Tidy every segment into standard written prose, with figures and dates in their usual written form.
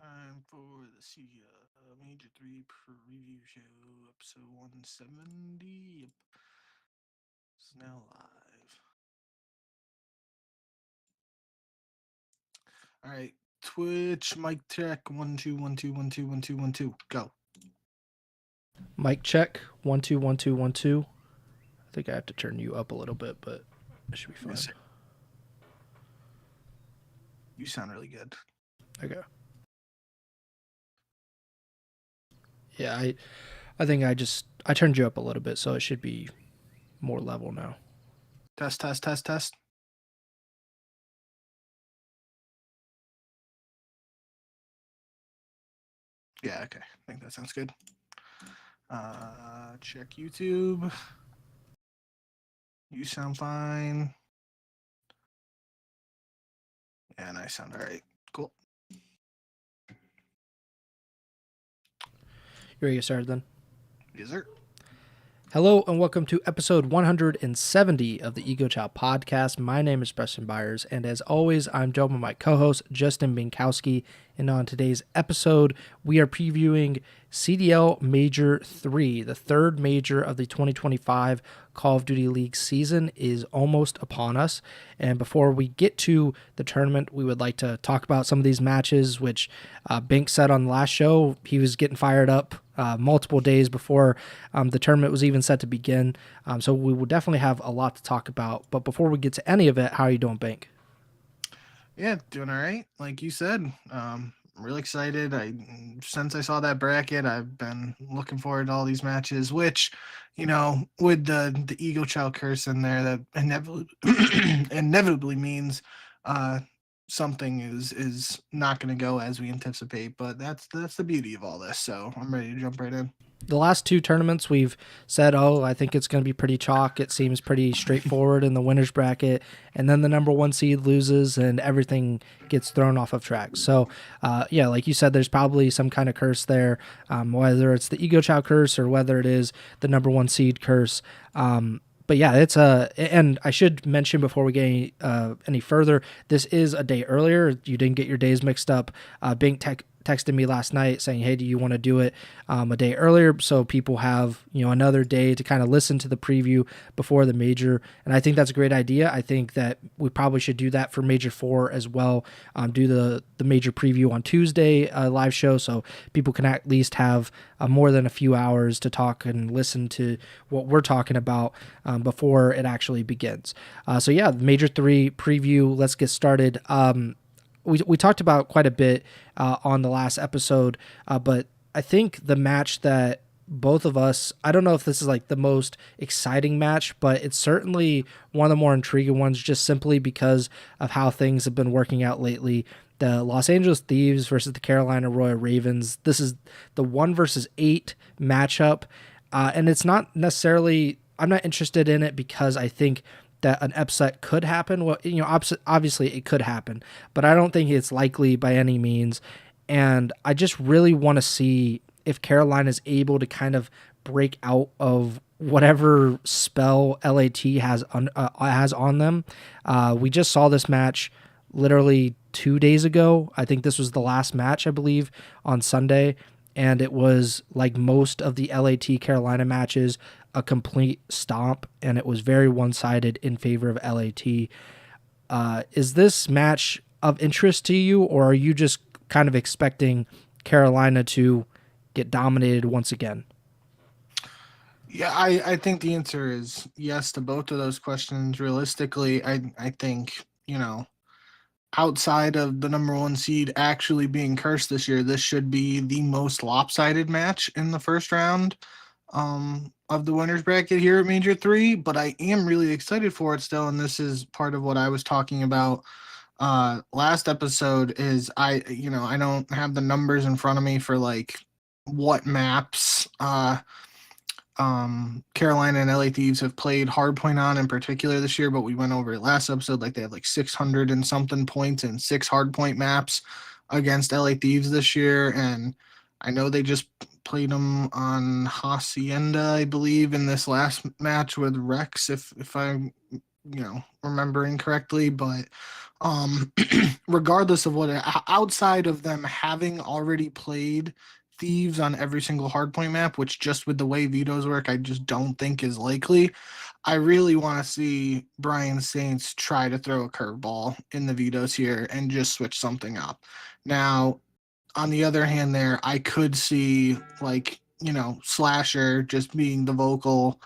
time for the CDL Major 3 Preview Show, episode 170. Yep, it's now live. All right, Twitch, mic check, 1 2 1 2 1 2 1 2 1 2, go. Mic check, 1 2 1 2 1 2. I think I have to turn you up a little bit, but it should be fine. Yes, you sound really good. Okay. Yeah, I think I turned you up a little bit, so it should be more level now. Test, test, test, test. Yeah, okay. I think that sounds good. Check YouTube. You sound fine. Yeah, and I sound all right. Cool. You ready to get started then? Yes, sir. Hello and welcome to episode 170 of the Ego Chall Podcast. My name is Preston Byers, and as always, I'm joined by my co-host, Justin Binkowski. And on today's episode, we are previewing CDL Major 3. The third major of the 2025 Call of Duty League season is almost upon us. And before we get to the tournament, we would like to talk about some of these matches, which Bink said on the last show he was getting fired up multiple days before the tournament was even set to begin. So we will definitely have a lot to talk about. But before we get to any of it, how are you doing, Bink? Yeah, doing all right. Like you said, I'm really excited. Since I saw that bracket, I've been looking forward to all these matches. Which, with the Ego Chall curse in there, that inevitably means something is not going to go as we anticipate. But that's the beauty of all this. So I'm ready to jump right in. The last two tournaments we've said, I think it's going to be pretty chalk. It seems pretty straightforward in the winner's bracket. And then the number one seed loses and everything gets thrown off of track. So, like you said, there's probably some kind of curse there, whether it's the Ego Chall curse or whether it is the number one seed curse. But yeah, and I should mention before we get any further, this is a day earlier. You didn't get your days mixed up. Bink texted me last night saying, hey, do you want to do it a day earlier so people have another day to kind of listen to the preview before the major? And I think that's a great idea. I think that we probably should do that for Major 4 as well. Do the major preview on Tuesday live show so people can at least have more than a few hours to talk and listen to what we're talking about before it actually begins. The Major 3 preview, let's get started. We talked about quite a bit on the last episode, but I think the match that both of us, I don't know if this is like the most exciting match, but it's certainly one of the more intriguing ones just simply because of how things have been working out lately. The Los Angeles Thieves versus the Carolina Royal Ravens. This is the 1 versus 8 matchup, and it's not necessarily, I'm not interested in it because I think that an upset could happen. Well, obviously it could happen, but I don't think it's likely by any means. And I just really want to see if Carolina is able to kind of break out of whatever spell LAT has on them. We just saw this match literally 2 days ago. I think this was the last match, I believe, on Sunday. And it was like most of the LAT Carolina matches, a complete stomp, and it was very one-sided in favor of LAT. Is this match of interest to you, or are you just kind of expecting Carolina to get dominated once again? Yeah, I think the answer is yes to both of those questions. Realistically, I think, outside of the number one seed actually being cursed this year, this should be the most lopsided match in the first round of the winners bracket here at Major 3, but I am really excited for it still, and this is part of what I was talking about last episode is I don't have the numbers in front of me for like what maps Carolina and LA Thieves have played hardpoint on in particular this year, but we went over it last episode. Like they have like 600 and something points in 6 hardpoint maps against LA Thieves this year, and I know they just played them on Hacienda, I believe, in this last match with Rex, if I remembering correctly, but um, regardless of what, outside of them having already played Thieves on every single hardpoint map, which just with the way vetoes work, I just don't think is likely. I really want to see Brian Saints try to throw a curveball in the vetoes here and just switch something up. Now, on the other hand, there, I could see, like, Slasher just being the vocal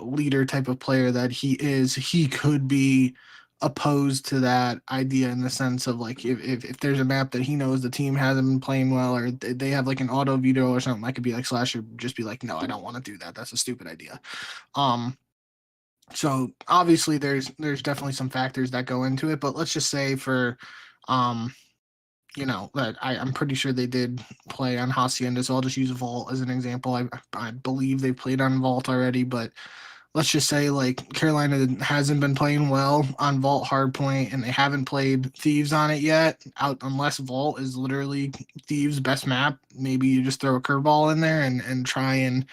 leader type of player that he is. He could be opposed to that idea in the sense of, like, if there's a map that he knows the team hasn't been playing well, or they have like an auto veto or something, I could be like Slasher, just be like, no, I don't want to do that. That's a stupid idea. Um, so obviously there's definitely some factors that go into it, but let's just say for um that I'm pretty sure they did play on Hacienda, so I'll just use Vault as an example. I believe they played on Vault already, but let's just say, like, Carolina hasn't been playing well on Vault Hardpoint, and they haven't played Thieves on it yet. Out unless Vault is literally Thieves' best map, maybe you just throw a curveball in there and try and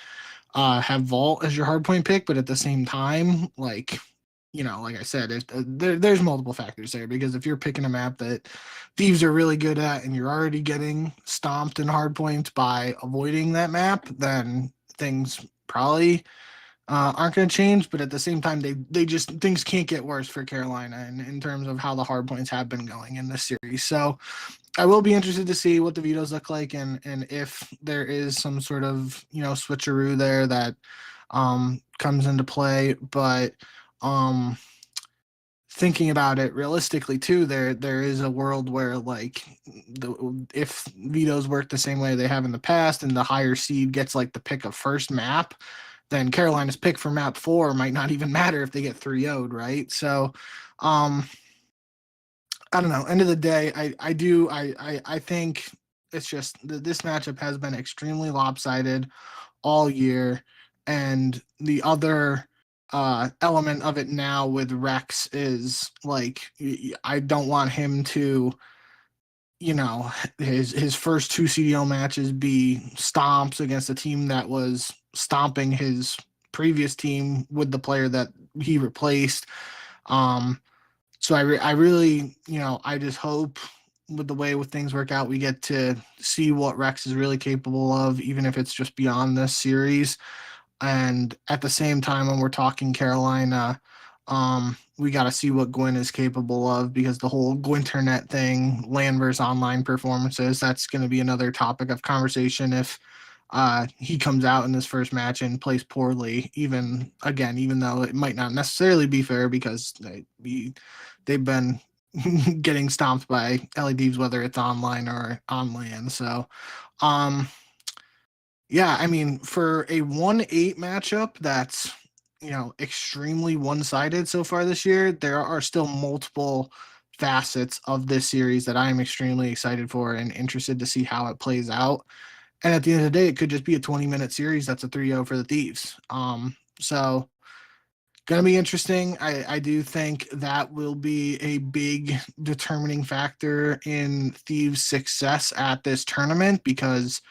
have Vault as your hardpoint pick. But at the same time, like, like I said, there's multiple factors there, because if you're picking a map that Thieves are really good at and you're already getting stomped in hardpoint by avoiding that map, then things probably aren't going to change. But at the same time, they just, things can't get worse for Carolina in terms of how the hardpoints have been going in this series. So I will be interested to see what the vetoes look like, and if there is some sort of switcheroo there that comes into play. But um, thinking about it realistically too, there is a world where, like, if vetoes work the same way they have in the past, and the higher seed gets like the pick of first map, then Carolina's pick for map 4 might not even matter if they get 3-0'd, right? So I don't know. End of the day, I think it's just this matchup has been extremely lopsided all year, and the other element of it now with Rex is, like, I don't want him to, his first 2 CDL matches be stomps against a team that was stomping his previous team with the player that he replaced. So I really, I just hope with the way things work out, we get to see what Rex is really capable of, even if it's just beyond this series. And at the same time, when we're talking Carolina, we got to see what Gwyn is capable of, because the whole Gwinternet thing, LAN versus online performances, that's going to be another topic of conversation if he comes out in this first match and plays poorly, even though it might not necessarily be fair, because they've been getting stomped by LEDs, whether it's online or on LAN. So, yeah, I mean, for a 1-8 matchup that's, extremely one-sided so far this year, there are still multiple facets of this series that I'm extremely excited for and interested to see how it plays out. And at the end of the day, it could just be a 20-minute series that's a 3-0 for the Thieves. So going to be interesting. I do think that will be a big determining factor in Thieves' success at this tournament, because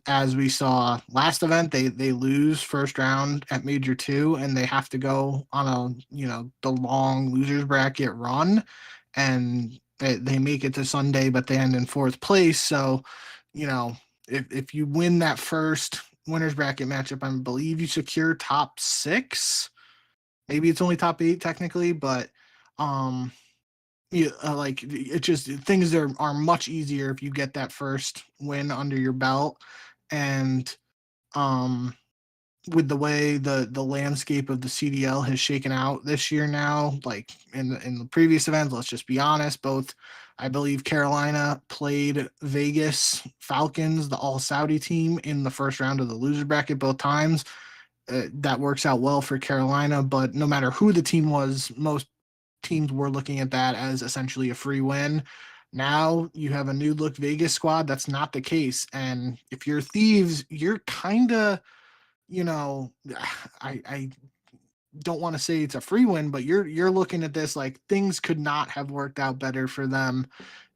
as we saw last event, they lose first round at Major 2, and they have to go on the long losers bracket run, and they make it to Sunday, but they end in 4th place. So, if you win that first winners bracket matchup, I believe you secure top 6. Maybe it's only top 8 technically, but like, it just, things are much easier if you get that first win under your belt. And with the way the landscape of the CDL has shaken out this year now, like in the previous events, let's just be honest, both, I believe Carolina played Vegas Falcons, the all Saudi team, in the first round of the loser bracket both times. That works out well for Carolina, but no matter who the team was, most teams were looking at that as essentially a free win. Now you have a new look Vegas squad. That's not the case. And if you're Thieves, you're kind of, I don't want to say it's a free win, but you're looking at this like things could not have worked out better for them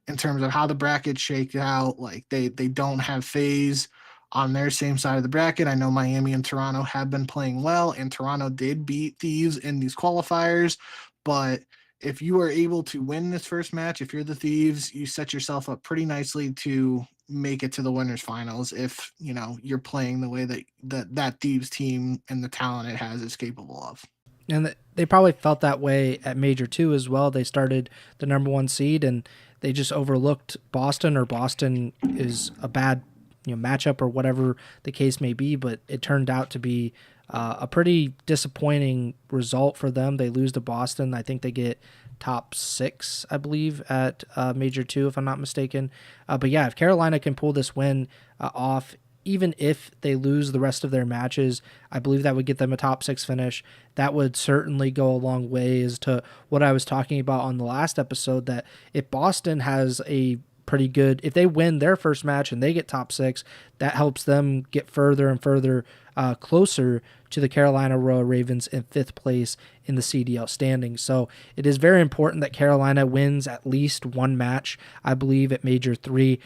in terms of how the bracket shaked out. Like, they don't have FaZe on their same side of the bracket. I know Miami and Toronto have been playing well, and Toronto did beat Thieves in these qualifiers. But if you are able to win this first match, if you're the Thieves, you set yourself up pretty nicely to make it to the winners finals if you're playing the way that Thieves team and the talent it has is capable of. And they probably felt that way at Major 2 as well. They started the number 1 seed and they just overlooked Boston, or Boston is a bad matchup or whatever the case may be, but it turned out to be a pretty disappointing result for them. They lose to Boston. I think they get top 6, I believe, at Major 2, if I'm not mistaken. But yeah, if Carolina can pull this win off, even if they lose the rest of their matches, I believe that would get them a top 6 finish. That would certainly go a long way as to what I was talking about on the last episode, that if Boston has a pretty good, if they win their first match and they get top 6, that helps them get further and further closer to the Carolina Royal Ravens in 5th place in the CDL standings. So it is very important that Carolina wins at least one match, I believe, at Major 3.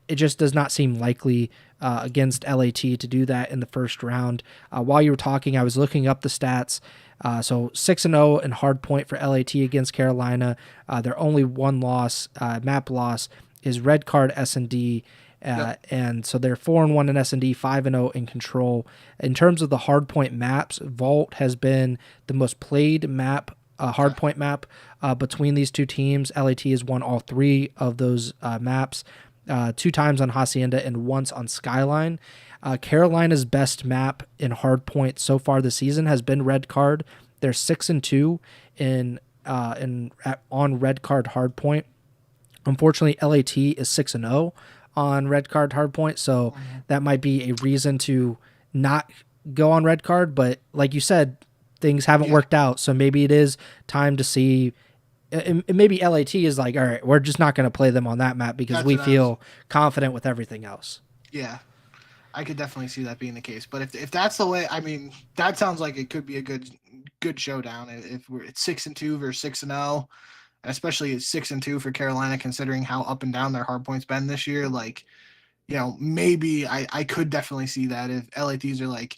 It just does not seem likely against LAT to do that in the first round. While you were talking, I was looking up the stats. So 6-0 in hard point for LAT against Carolina. Their only one loss, map loss, is red card S&D. And so they're 4-1 in S&D, 5-0 in control. In terms of the hard point maps, Vault has been the most played map, hard point map between these two teams. LAT has won all 3 of those maps. 2 times on Hacienda and once on Skyline. Carolina's best map in hardpoint so far this season has been red card. They're 6-2 on red card hardpoint. Unfortunately, LAT is 6-0 on red card hardpoint, so that might be a reason to not go on red card. But like you said, things haven't worked out, so maybe it is time to see. Maybe LAT is like, all right, we're just not going to play them on that map because we feel confident with everything else. Yeah, I could definitely see that being the case. But if that's the way, I mean, that sounds like it could be a good showdown. If we're at 6-2 versus 6-0, especially at 6-2 for Carolina, considering how up and down their hard points been this year. Like, maybe I could definitely see that if LATs are like,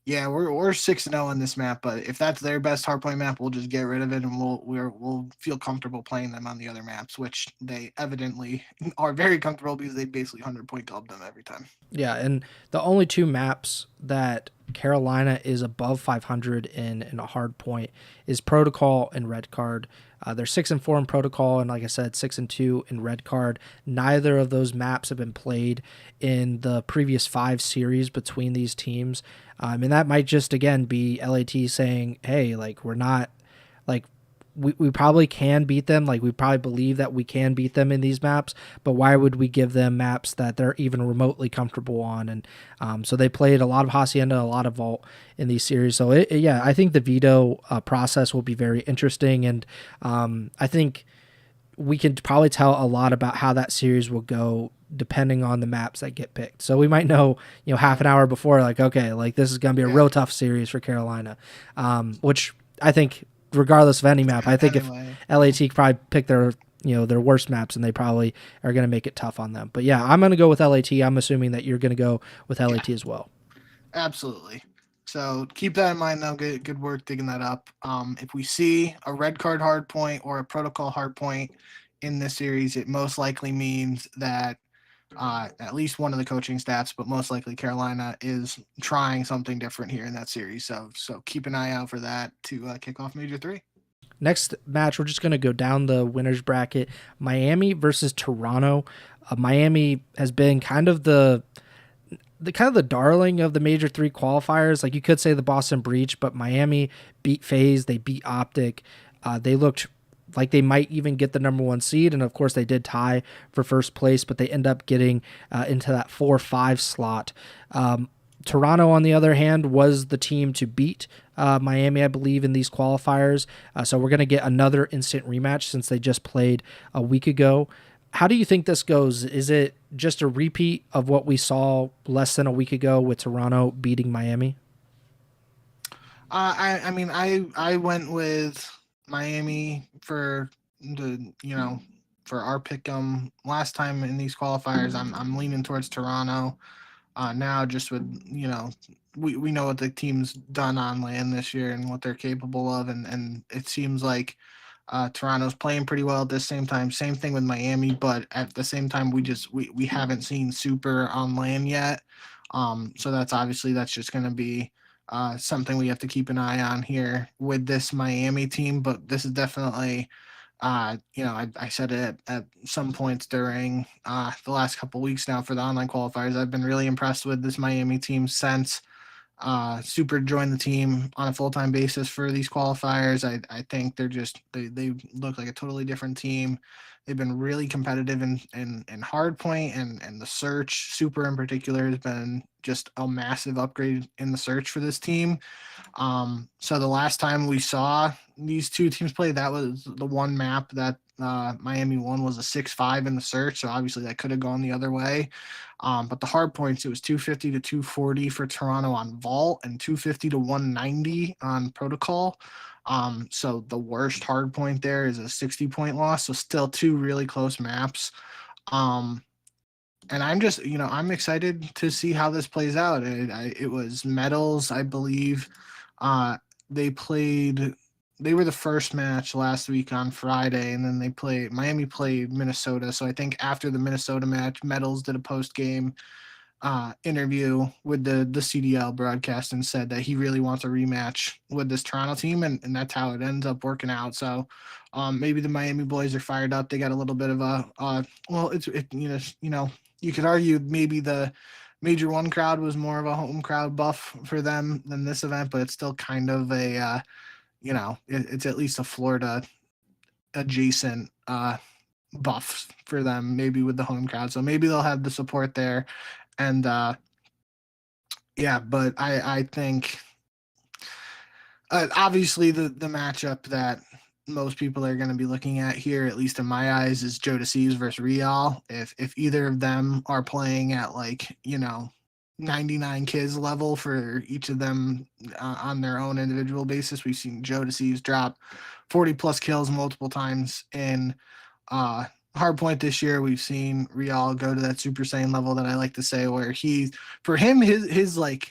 yeah, we're 6-0 on this map, but if that's their best hardpoint map, we'll just get rid of it and we'll feel comfortable playing them on the other maps, which they evidently are very comfortable because they basically 100-point club them every time. Yeah, and the only 2 maps that Carolina is above 500 in a hard point is Protocol and Red Card. They're 6-4 in Protocol, and like I said, 6-2 in Red Card. Neither of those maps have been played in the previous 5 series between these teams. And that might just, again, be LAT saying, hey, like, we're not, like, we probably can beat them. Like, we probably believe that we can beat them in these maps, but why would we give them maps that they're even remotely comfortable on? And so they played a lot of Hacienda, a lot of Vault in these series. So, I think the veto process will be very interesting. And I think we can probably tell a lot about how that series will go depending on the maps that get picked. So we might know, half an hour before, like, okay, like this is going to be a real tough series for Carolina, which I think regardless of any map, I think if LAT could probably pick their worst maps, and they probably are going to make it tough on them. But yeah, I'm going to go with LAT. I'm assuming that you're going to go with LAT as well. Absolutely. So keep that in mind though. Good work digging that up. If we see a red card hard point or a protocol hard point in this series, it most likely means that at least one of the coaching staffs, but most likely Carolina is trying something different here in that series. So keep an eye out for that to kick off Major 3. Next match, we're just going to go down the winners bracket. Miami versus Toronto. Miami has been kind of the darling of the Major 3 qualifiers. Like, you could say the Boston Breach, but Miami beat FaZe. They beat Optic. They looked like they might even get the number 1 seed, and of course they did tie for first place, but they end up getting into that 4-5 slot. Toronto, on the other hand, was the team to beat Miami, I believe, in these qualifiers. So we're going to get another instant rematch since they just played a week ago. How do you think this goes? Is it just a repeat of what we saw less than a week ago with Toronto beating Miami? I went with Miami for our pick last time in these qualifiers. I'm leaning towards Toronto. now just with, we know what the team's done on land this year and what they're capable of, and it seems like Toronto's playing pretty well at the same time. Same thing with Miami, but at the same time, we haven't seen super on land yet. So that's just going to be something we have to keep an eye on here with this Miami team. But this is definitely, I said it at some points during the last couple weeks now for the online qualifiers. I've been really impressed with this Miami team since Super joined the team on a full-time basis for these qualifiers. I think they look like a totally different team. They've been really competitive in hard point and the search. Super in particular has been just a massive upgrade in the search for this team. So the last time we saw these two teams play, that was the one map that Miami won, was a 6-5 in the search. So obviously that could have gone the other way. But the hard points, it was 250 to 240 for Toronto on vault and 250 to 190 on protocol. So the worst hard point there is a 60-point loss. So still two really close maps. And I'm excited to see how this plays out. It was medals, I believe. They were the first match last week on Friday, and then Miami played Minnesota. So I think after the Minnesota match, Metals did a post game interview with the CDL broadcast and said that he really wants a rematch with this Toronto team, and that's how it ends up working out. So maybe the Miami boys are fired up. They got a little bit of you could argue maybe the Major One crowd was more of a home crowd buff for them than this event, but it's still kind of a it's at least a Florida adjacent buff for them, maybe with the home crowd. So maybe they'll have the support there. And but I think obviously the matchup that most people are going to be looking at here, at least in my eyes, is Joe DeCease versus Real. If either of them are playing at 99 kids level for each of them on their own individual basis, we've seen Joe DeCease drop 40 plus kills multiple times in hardpoint this year. We've seen Real go to that Super Saiyan level that I like to say, where he's obviously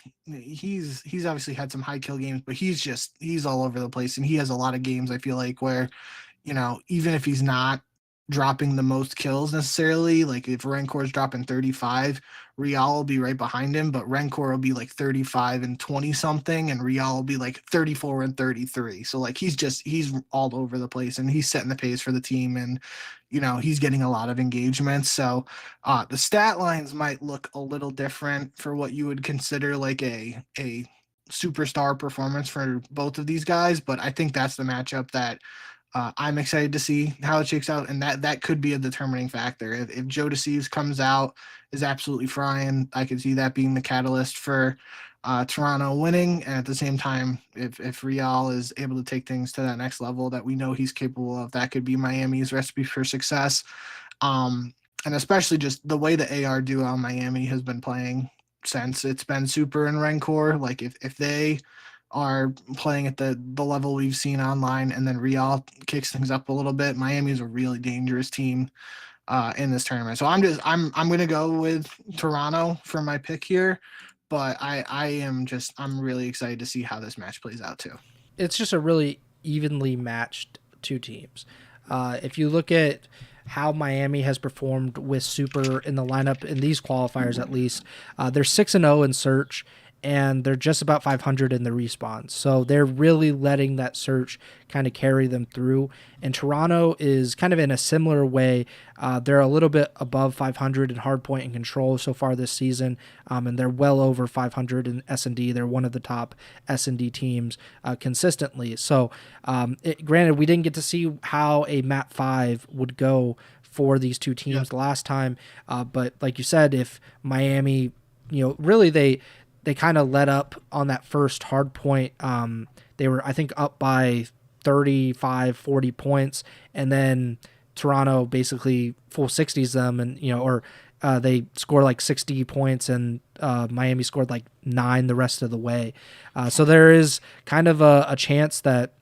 had some high kill games, but he's all over the place, and he has a lot of games, I feel like, where even if he's not dropping the most kills necessarily, like if Renkor's dropping 35, Real will be right behind him, but Renkor will be like 35 and 20 something, and Real will be like 34 and 33. So he's all over the place, and he's setting the pace for the team, and he's getting a lot of engagement. So the stat lines might look a little different for what you would consider like a superstar performance for both of these guys, but I think that's the matchup that I'm excited to see how it shakes out, and that could be a determining factor. If Joe DeCease comes out, is absolutely frying, I could see that being the catalyst for Toronto winning. And at the same time, if Real is able to take things to that next level that we know he's capable of, that could be Miami's recipe for success. And especially just the way the AR duo on Miami has been playing since it's been Super and Renkor. Like if they are playing at the level we've seen online, and then Real kicks things up a little bit, Miami's a really dangerous team in this tournament. So I'm going to go with Toronto for my pick here, but I'm really excited to see how this match plays out too. It's just a really evenly matched two teams. If you look at how Miami has performed with Super in the lineup in these qualifiers, at least, they're 6-0 in search, and they're just about 500 in the respawn. So they're really letting that search kind of carry them through. And Toronto is kind of in a similar way. They're a little bit above 500 in hardpoint and control so far this season, and they're well over 500 in S&D. They're one of the top S&D teams consistently. So granted, we didn't get to see how a map 5 would go for these two teams last time, but like you said, if Miami, really they kind of let up on that first hard point. They were, I think, up by 35, 40 points, and then Toronto basically full 60s them, and they scored like 60 points, and Miami scored like 9 the rest of the way. So there is kind of a chance that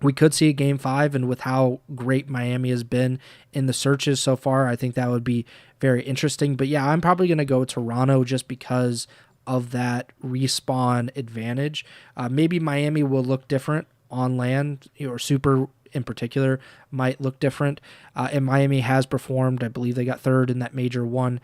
we could see a game 5, and with how great Miami has been in the searches so far, I think that would be very interesting. But yeah, I'm probably going to go Toronto just because of that respawn advantage. Maybe Miami will look different on land, or Super in particular might look different. And Miami has performed. I believe they got third in that major one.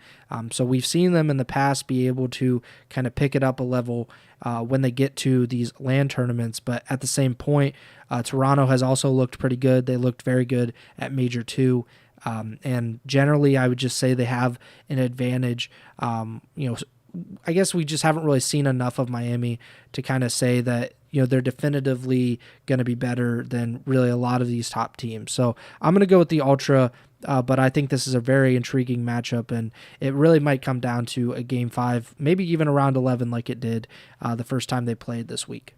So we've seen them in the past be able to kind of pick it up a level when they get to these land tournaments. But at the same point, Toronto has also looked pretty good. They looked very good at major 2. And generally, I would just say they have an advantage. I guess we just haven't really seen enough of Miami to kind of say that they're definitively going to be better than really a lot of these top teams. So I'm going to go with the Ultra, but I think this is a very intriguing matchup, and it really might come down to a game 5, maybe even a round 11 like it did the first time they played this week.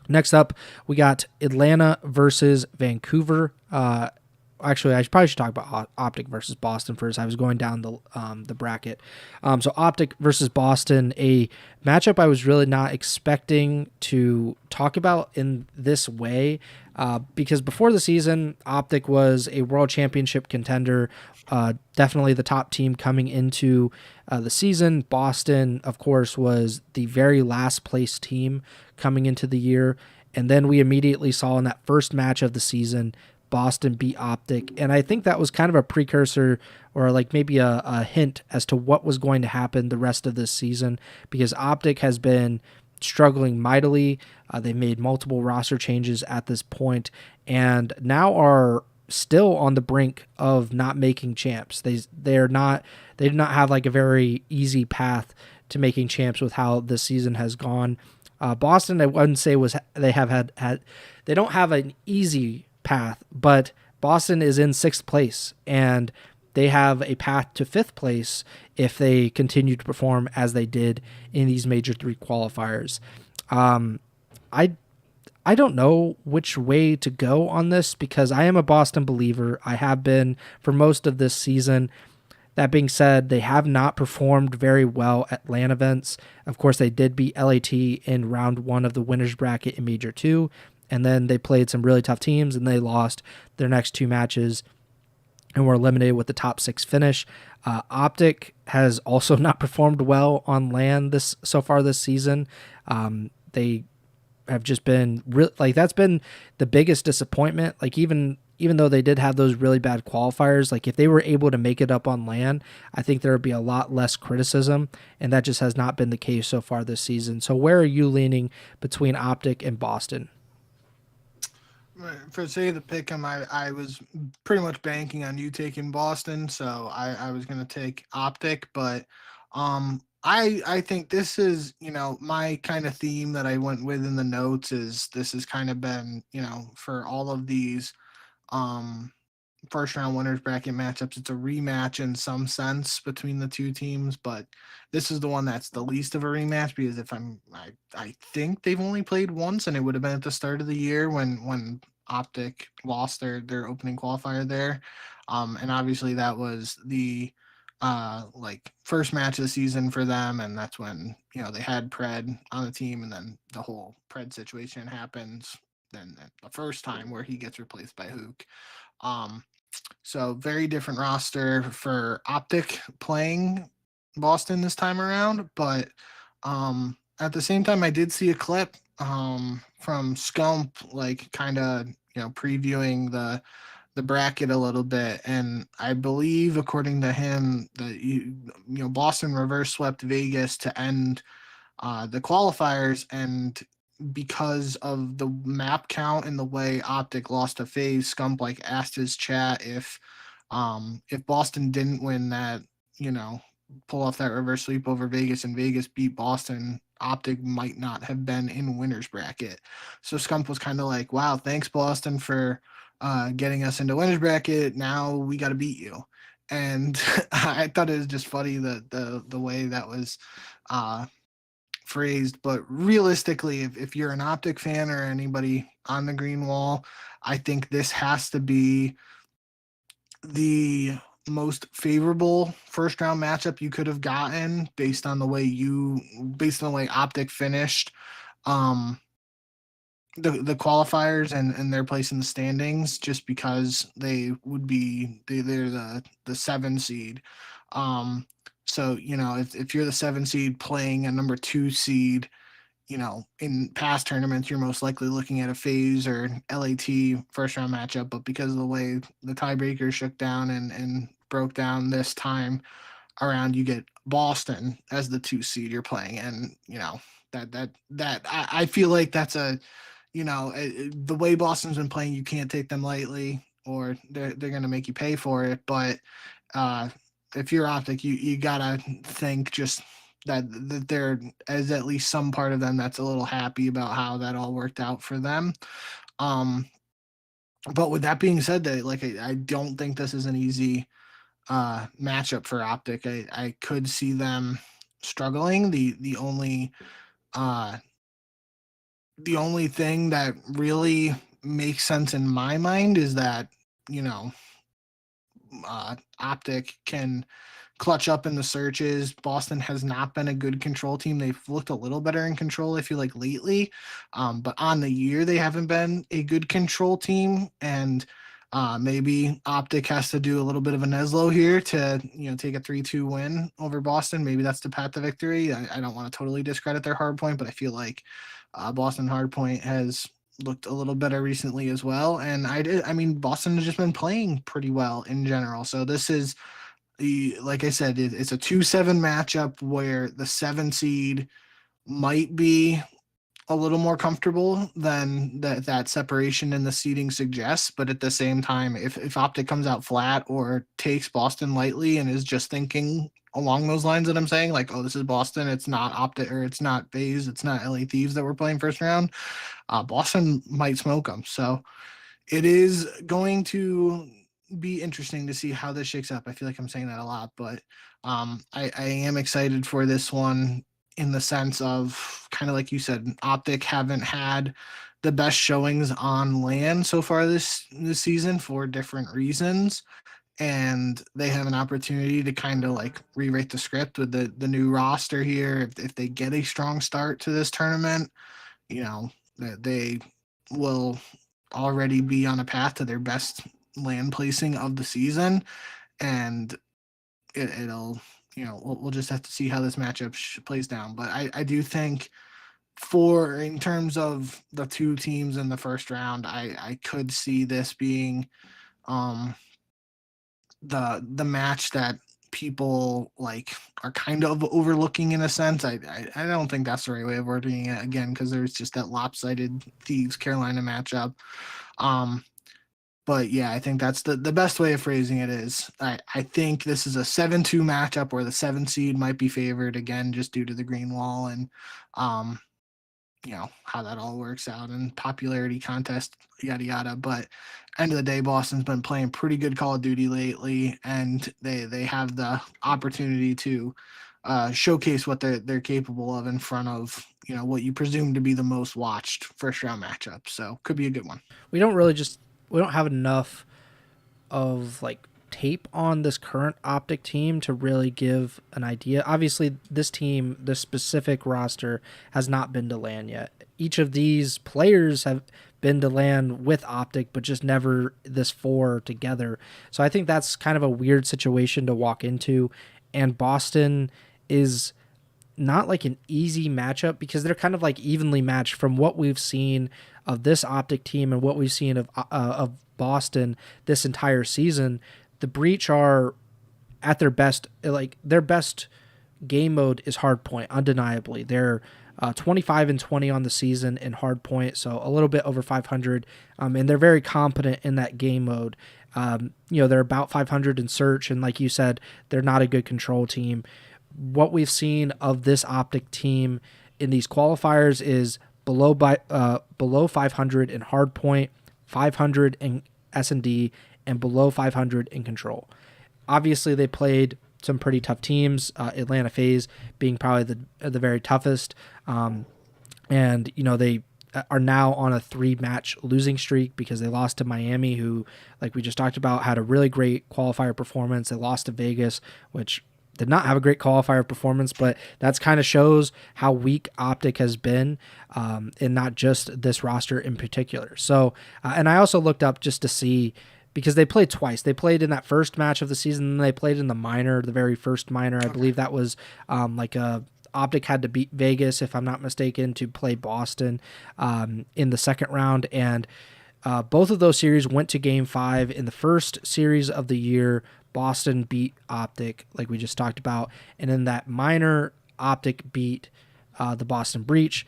Next up, we got Atlanta versus Vancouver. Actually, I probably should talk about Optic versus Boston first. I was going down the bracket. So Optic versus Boston, a matchup I was really not expecting to talk about in this way, because before the season, Optic was a world championship contender, definitely the top team coming into the season. Boston, of course, was the very last place team coming into the year. And then we immediately saw in that first match of the season, Boston beat Optic, and I think that was kind of a precursor, or like maybe a hint as to what was going to happen the rest of this season, because Optic has been struggling mightily. They made multiple roster changes at this point, and now are still on the brink of not making champs. They do not have like a very easy path to making champs with how this season has gone. Boston, I wouldn't say they don't have an easy path, but Boston is in 6th place, and they have a path to 5th place if they continue to perform as they did in these major 3 qualifiers. I don't know which way to go on this, because I am a Boston believer. I have been for most of this season. That being said, they have not performed very well at LAN events. Of course, they did beat LAT in round 1 of the winners bracket in Major 2, and then they played some really tough teams, and they lost their next 2 matches and were eliminated with the top 6 finish. Optic has also not performed well on LAN so far this season. They have just been that's been the biggest disappointment. Like even though they did have those really bad qualifiers, like if they were able to make it up on LAN, I think there would be a lot less criticism, and that just has not been the case so far this season. So where are you leaning between Optic and Boston? For say the pick 'em, I was pretty much banking on you taking Boston, so I was gonna take Optic, but I think this is my kind of theme that I went with in the notes is this has kind of been for all of these um first round winners bracket matchups, it's a rematch in some sense between the 2 teams, but this is the one that's the least of a rematch, because I think they've only played once, and it would have been at the start of the year when Optic lost their opening qualifier there. And obviously that was the first match of the season for them, and that's when they had Pred on the team, and then the whole Pred situation happens then the first time where he gets replaced by Hook. So very different roster for Optic playing Boston this time around, but at the same time, I did see a clip from Scump, like kind of previewing the bracket a little bit, and I believe according to him that Boston reverse swept Vegas to end the qualifiers, and because of the map count and the way Optic lost a phase, Scump asked his chat if Boston didn't win that, pull off that reverse sweep over Vegas, and Vegas beat Boston, Optic might not have been in winners bracket. So Scump was kind of like, wow, thanks Boston for getting us into winners bracket. Now we got to beat you. And I thought it was just funny the way that was phrased, but realistically, if you're an Optic fan or anybody on the green wall, I think this has to be the most favorable first round matchup you could have gotten based on the way Optic finished. Um the qualifiers and their place in the standings, just because they're the 7 seed. Um, so if you're the 7 seed playing a number 2 seed, in past tournaments, you're most likely looking at a phase or LAT first round matchup. But because of the way the tiebreakers shook down and broke down this time around, you get Boston as the 2 seed you're playing, and I feel like that's the way Boston's been playing, you can't take them lightly, or they're gonna make you pay for it. But uh, if you're Optic, you gotta think just that there is at least some part of them that's a little happy about how that all worked out for them. Um, but with that being said, that like I don't think this is an easy matchup for Optic. I could see them struggling. Uh the only thing that really makes sense in my mind is that you know Optic can clutch up in the searches. Boston has not been a good control team. They've looked a little better in control, I feel like, lately. But on the year, they haven't been a good control team. And maybe Optic has to do a little bit of a Neslo here to, take a 3-2 win over Boston. Maybe that's the path to victory. I don't want to totally discredit their hard point, but I feel like Boston hard point has looked a little better recently as well. And Boston has just been playing pretty well in general. So this is, like I said, it's a 2-7 matchup where the 7 seed might be a little more comfortable than that separation in the seeding suggests. But at the same time, if Optic comes out flat or takes Boston lightly and is just thinking along those lines that I'm saying, like, oh, this is Boston, it's not Optic, or it's not FaZe, it's not LA Thieves that we're playing first round, Boston might smoke them. So it is going to be interesting to see how this shakes up. I feel like I'm saying that a lot, but I am excited for this one, in the sense of, kind of like you said, Optic haven't had the best showings on land so far this season for different reasons. And they have an opportunity to kind of like rewrite the script with the new roster here. If they get a strong start to this tournament, that they will already be on a path to their best land placing of the season. And it'll, we'll just have to see how this matchup plays down. But I do think, in terms of the two teams in the first round, I could see this being the match that people like are kind of overlooking, in a sense. I don't think that's the right way of wording it, again, because there's just that lopsided Thieves Carolina matchup. Um, but yeah, I think that's the best way of phrasing it. Is I think this is a 7-2 matchup where the 7 seed might be favored, again, just due to the green wall and um how that all works out, and popularity contest, yada yada. But end of the day, Boston's been playing pretty good Call of Duty lately, and they have the opportunity to showcase what they're capable of in front of what you presume to be the most watched first round matchup. So could be a good one. We don't have enough of like tape on this current Optic team to really give an idea. Obviously, this team, this specific roster, has not been to LAN yet. Each of these players have been to LAN with Optic, but just never this 4 together. So I think that's kind of a weird situation to walk into. And Boston is not like an easy matchup, because they're kind of like evenly matched from what we've seen of this Optic team and what we've seen of Boston this entire season. The Breach are at their best. Like, their best game mode is hardpoint, undeniably. They're 25-20 on the season in hardpoint, so a little bit over 500, and they're very competent in that game mode. They're about 500 in search, and like you said, they're not a good control team. What we've seen of this Optic team in these qualifiers is below 500 in hardpoint, 500 in S&D, and below 500 in control. Obviously, they played some pretty tough teams, Atlanta FaZe being probably the very toughest. And they are now on a 3-match losing streak, because they lost to Miami, who, like we just talked about, had a really great qualifier performance. They lost to Vegas, which did not have a great qualifier performance, but that's kind of shows how weak Optic has been, and not just this roster in particular. So, and I also looked up just to see, because they played twice. They played in that first match of the season, and they played in the minor, the very first minor. I believe that was Optic had to beat Vegas, if I'm not mistaken, to play Boston in the second round. And both of those series went to Game 5. In the first series of the year, Boston beat Optic, like we just talked about. And in that minor, Optic beat the Boston Breach.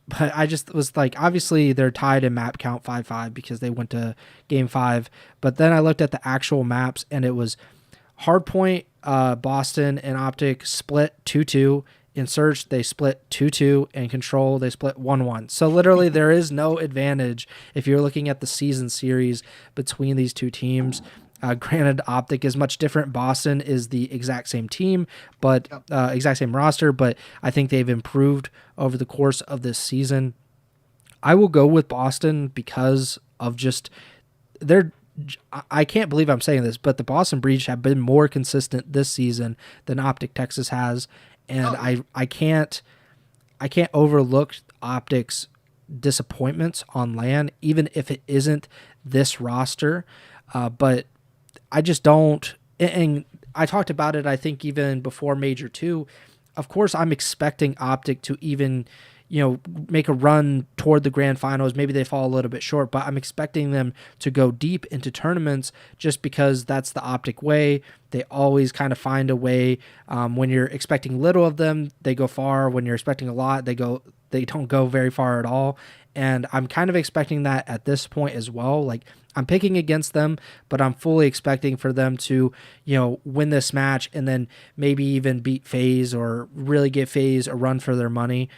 But I just was like, obviously they're tied in map count 5-5 because they went to Game 5. But then I looked at the actual maps, and it was Hardpoint, Boston, and Optic split 2-2. In Search, they split 2-2. In Control, they split 1-1. So literally there is no advantage if you're looking at the season series between these two teams. Granted, Optic is much different. Boston is the exact same team, but exact same roster, but I think they've improved over the course of this season. I will go with Boston because of just I can't believe I'm saying this, but the Boston Breach have been more consistent this season than Optic Texas has, and I can't overlook Optic's disappointments on LAN, even if it isn't this roster, but I just don't, and I talked about it, I think, even before Major 2. Of course, I'm expecting Optic to even, make a run toward the grand finals. Maybe they fall a little bit short, but I'm expecting them to go deep into tournaments just because that's the Optic way. They always kind of find a way. When you're expecting little of them, they go far. When you're expecting a lot, they don't go very far at all. And I'm kind of expecting that at this point as well. Like, I'm picking against them, but I'm fully expecting for them to, win this match and then maybe even beat FaZe or really give FaZe a run for their money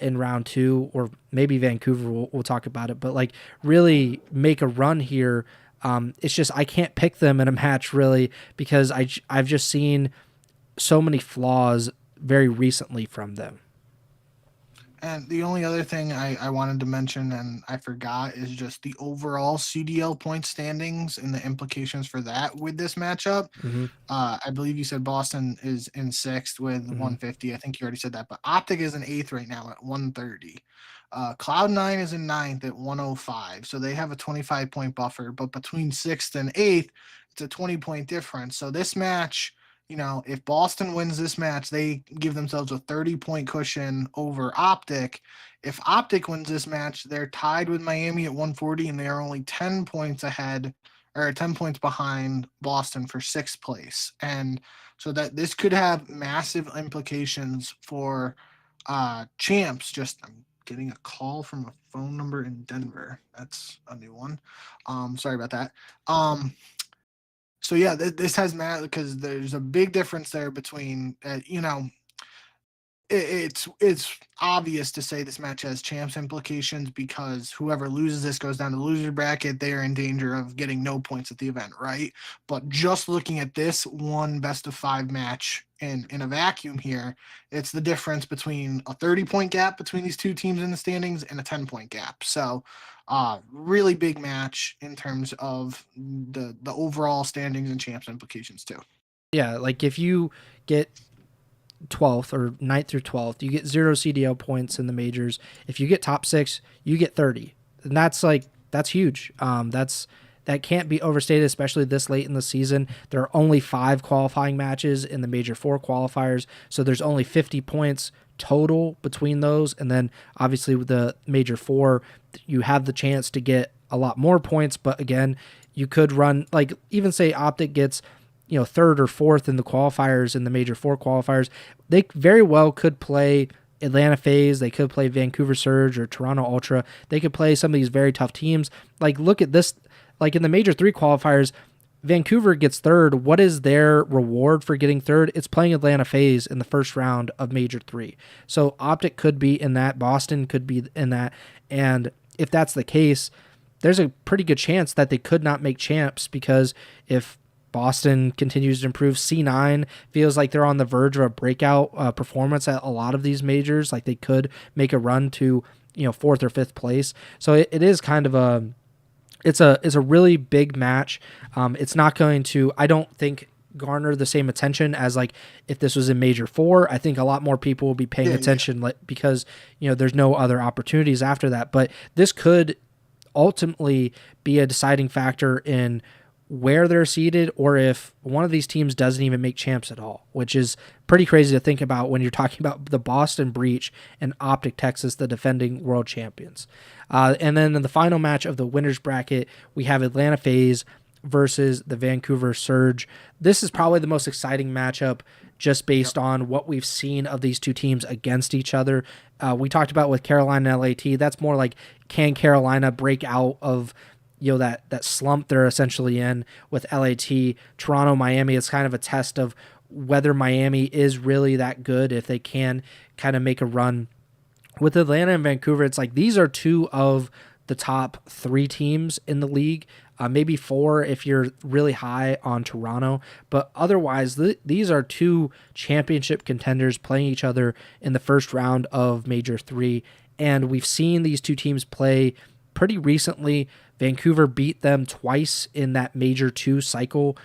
in round 2, or maybe Vancouver. We'll talk about it, but like really make a run here. It's just I can't pick them in a match really because I've just seen so many flaws very recently from them. And the only other thing I wanted to mention, and I forgot, is just the overall CDL point standings and the implications for that with this matchup. Mm-hmm. I believe you said Boston is in 6th with 150. I think you already said that. But Optic is in 8th right now at 130. Cloud9 is in 9th at 105. So they have a 25-point buffer. But between 6th and 8th, it's a 20-point difference. So this match, if Boston wins this match, they give themselves a 30-point cushion over Optic. If Optic wins this match, they're tied with Miami at 140, and they are only 10 points ahead, or 10 points behind Boston for 6th place. And so that this could have massive implications for champs. I'm getting a call from a phone number in Denver. That's a new one. Sorry about that. So yeah, this has matter because there's a big difference there between, it's obvious to say this match has champs implications because whoever loses this goes down to the loser bracket. They are in danger of getting no points at the event, right? But just looking at this one best of 5 match in a vacuum here, it's the difference between a 30-point gap between these two teams in the standings and a 10-point gap. So really big match in terms of the overall standings and champs implications too. Yeah, like if you get 12th or 9th through 12th, you get 0 CDL points in the majors. If you get top 6, you get 30. And that's huge. That can't be overstated, especially this late in the season. There are only 5 qualifying matches in the Major 4 qualifiers, so there's only 50 points total between those. And then obviously with the Major 4, you have the chance to get a lot more points, but again, you could run, like even say Optic gets 3rd or 4th in the qualifiers, in the Major 4 qualifiers, they very well could play Atlanta FaZe, they could play Vancouver Surge or Toronto Ultra. They could play some of these very tough teams. Like look at this, like in the Major 3 qualifiers, Vancouver gets 3rd. What is their reward for getting 3rd? It's playing Atlanta FaZe in the first round of Major 3. So Optic could be in that, Boston could be in that, and if that's the case, there's a pretty good chance that they could not make champs, because if Boston continues to improve, C9 feels like they're on the verge of a breakout performance at a lot of these majors. Like they could make a run to 4th or 5th place. So it is kind of it's a really big match. It's not going to, I don't think garner the same attention as like if this was in Major 4. I think a lot more people will be paying attention because, there's no other opportunities after that. But this could ultimately be a deciding factor in where they're seated, or if one of these teams doesn't even make champs at all, which is pretty crazy to think about when you're talking about the Boston Breach and Optic Texas, the defending world champions. And then in the final match of the winners bracket, we have Atlanta FaZe versus the Vancouver Surge. This is probably the most exciting matchup just based on what we've seen of these two teams against each other. We talked about with Carolina and LAT. That's more like, can Carolina break out of that slump they're essentially in with LAT? Toronto, Miami, it's kind of a test of whether Miami is really that good, if they can kind of make a run. With Atlanta and Vancouver, it's like these are two of the top 3 teams in the league, maybe 4 if you're really high on Toronto. But otherwise, these are 2 championship contenders playing each other in the first round of Major 3. And we've seen these 2 teams play pretty recently. Vancouver beat them twice in that Major 2 cycle.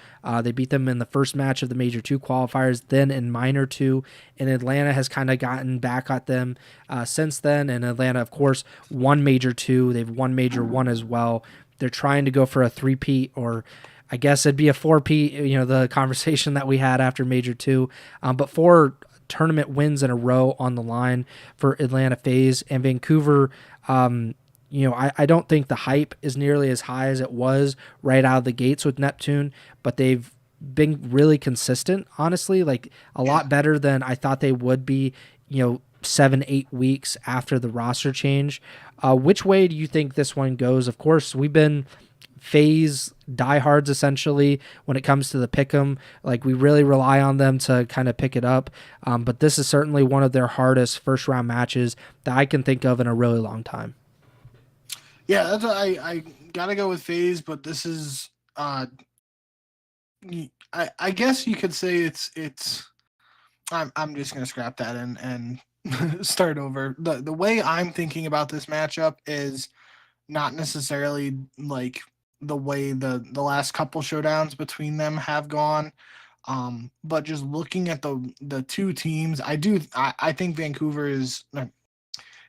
They beat them in the first match of the Major 2 qualifiers, then in Minor 2, and Atlanta has kind of gotten back at them since then. And Atlanta, of course, won Major 2. They've won Major 1 as well. They're trying to go for a 3-peat, or I guess it'd be a 4-peat, the conversation that we had after Major 2. But 4 tournament wins in a row on the line for Atlanta FaZe. And Vancouver, I don't think the hype is nearly as high as it was right out of the gates with Neptune, but they've been really consistent, honestly, like a lot better than I thought they would be, 7-8 weeks after the roster change. Which way do you think this one goes? Of course, we've been FaZe diehards essentially when it comes to the pick'em. Like, we really rely on them to kind of pick it up. But this is certainly one of their hardest first round matches that I can think of in a really long time. Yeah, that's what I gotta go with FaZe, but this is I guess you could say it's I'm just gonna scrap that and start over. The way I'm thinking about this matchup is not necessarily like the way the last couple showdowns between them have gone. But just looking at the 2 teams, I think Vancouver is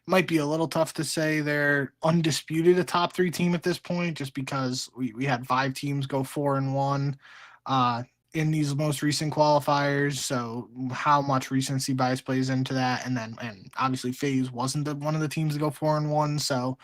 might be a little tough to say they're undisputed a top 3 team at this point, just because we had 5 teams go 4-1 in these most recent qualifiers. So how much recency bias plays into that, and obviously FaZe wasn't one of the teams to go 4-1. So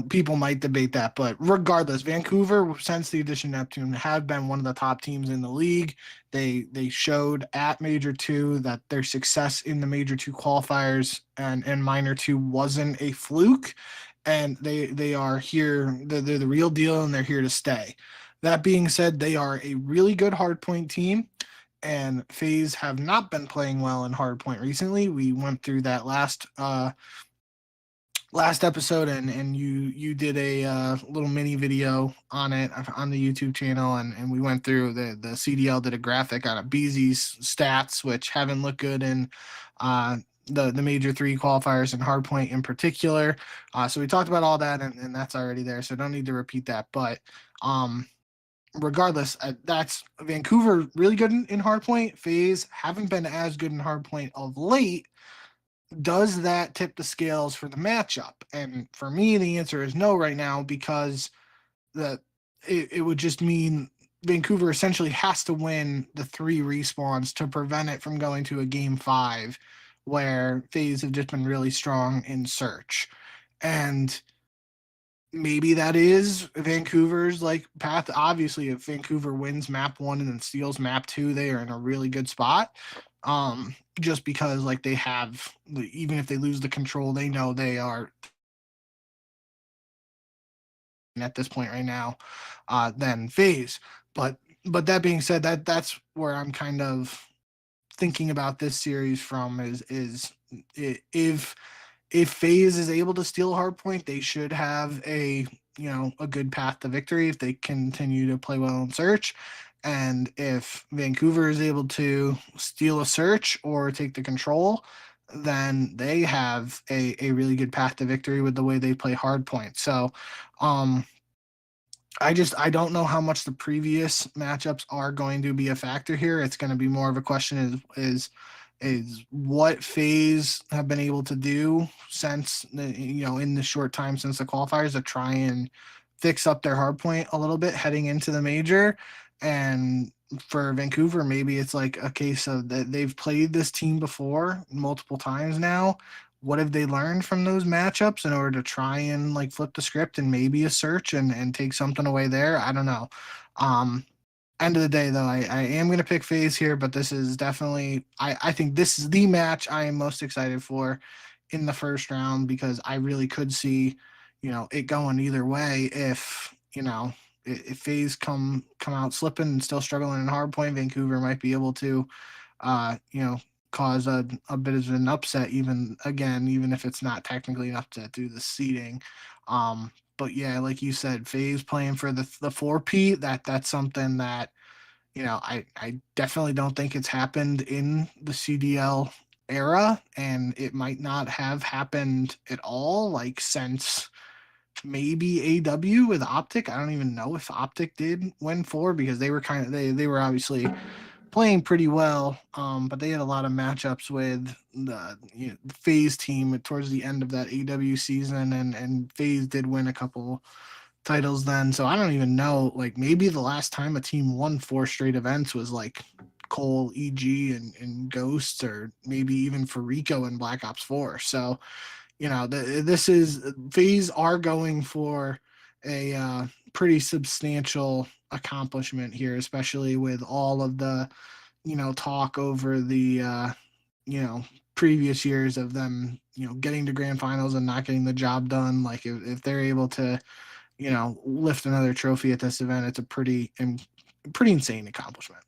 people might debate that, but regardless, Vancouver, since the addition of Neptune, have been one of the top teams in the league. They showed at Major 2 that their success in the Major 2 qualifiers and Minor 2 wasn't a fluke, and they are here. They're the real deal, and they're here to stay. That being said, they are a really good hardpoint team, and FaZe have not been playing well in hardpoint recently. We went through that last episode, and you did a little mini video on it on the YouTube channel, and we went through the CDL did a graphic on a BZ's stats, which haven't looked good in the Major 3 qualifiers and hardpoint in particular. So we talked about all that, and that's already there, so don't need to repeat that. But regardless, that's Vancouver really good in hardpoint. FaZe haven't been as good in hardpoint of late. Does that tip the scales for the matchup? And for me, the answer is no right now, because it would just mean Vancouver essentially has to win the 3 respawns to prevent it from going to a game 5, where FaZe have just been really strong in search. And maybe that is Vancouver's path. Obviously, if Vancouver wins map 1 and then steals map 2, they are in a really good spot. Just because they have, even if they lose the control, they know they are at this point right now than FaZe. But that being said, that's where I'm kind of thinking about this series from is if FaZe is able to steal hardpoint, they should have a good path to victory if they continue to play well in search. And if Vancouver is able to steal a search or take the control, then they have a really good path to victory with the way they play hardpoint. So I don't know how much the previous matchups are going to be a factor here. It's going to be more of a question is what phase have been able to do since in the short time since the qualifiers to try and fix up their hard point a little bit heading into the major. And for Vancouver, maybe it's like a case of that they've played this team before multiple times now. What have they learned from those matchups in order to try and like flip the script and maybe a search and take something away there? I don't know. Um, End of the day, though, I am going to pick FaZe here, but this is definitely, I think this is the match I am most excited for in the first round because I really could see, it going either way if FaZe come out slipping and still struggling in hard point, Vancouver might be able to, uh, you know, cause a bit of an upset, even if it's not technically an upset due to the seeding. But yeah, like you said, FaZe playing for the 4P, that's something that, I definitely don't think it's happened in the CDL era, and it might not have happened at all, like since maybe AW with Optic. I don't even know if Optic did win 4 because they were they were obviously playing pretty well, but they had a lot of matchups with the FaZe team towards the end of that AW season, and FaZe did win a couple titles then. So I don't even know. Like maybe the last time a team won 4 straight events was like Cole, EG, and Ghosts, or maybe even for Rico and Black Ops 4. So this is FaZe are going for a pretty substantial accomplishment here, especially with all of the talk over the previous years of them getting to grand finals and not getting the job done. Like if they're able to lift another trophy at this event, it's a pretty insane accomplishment.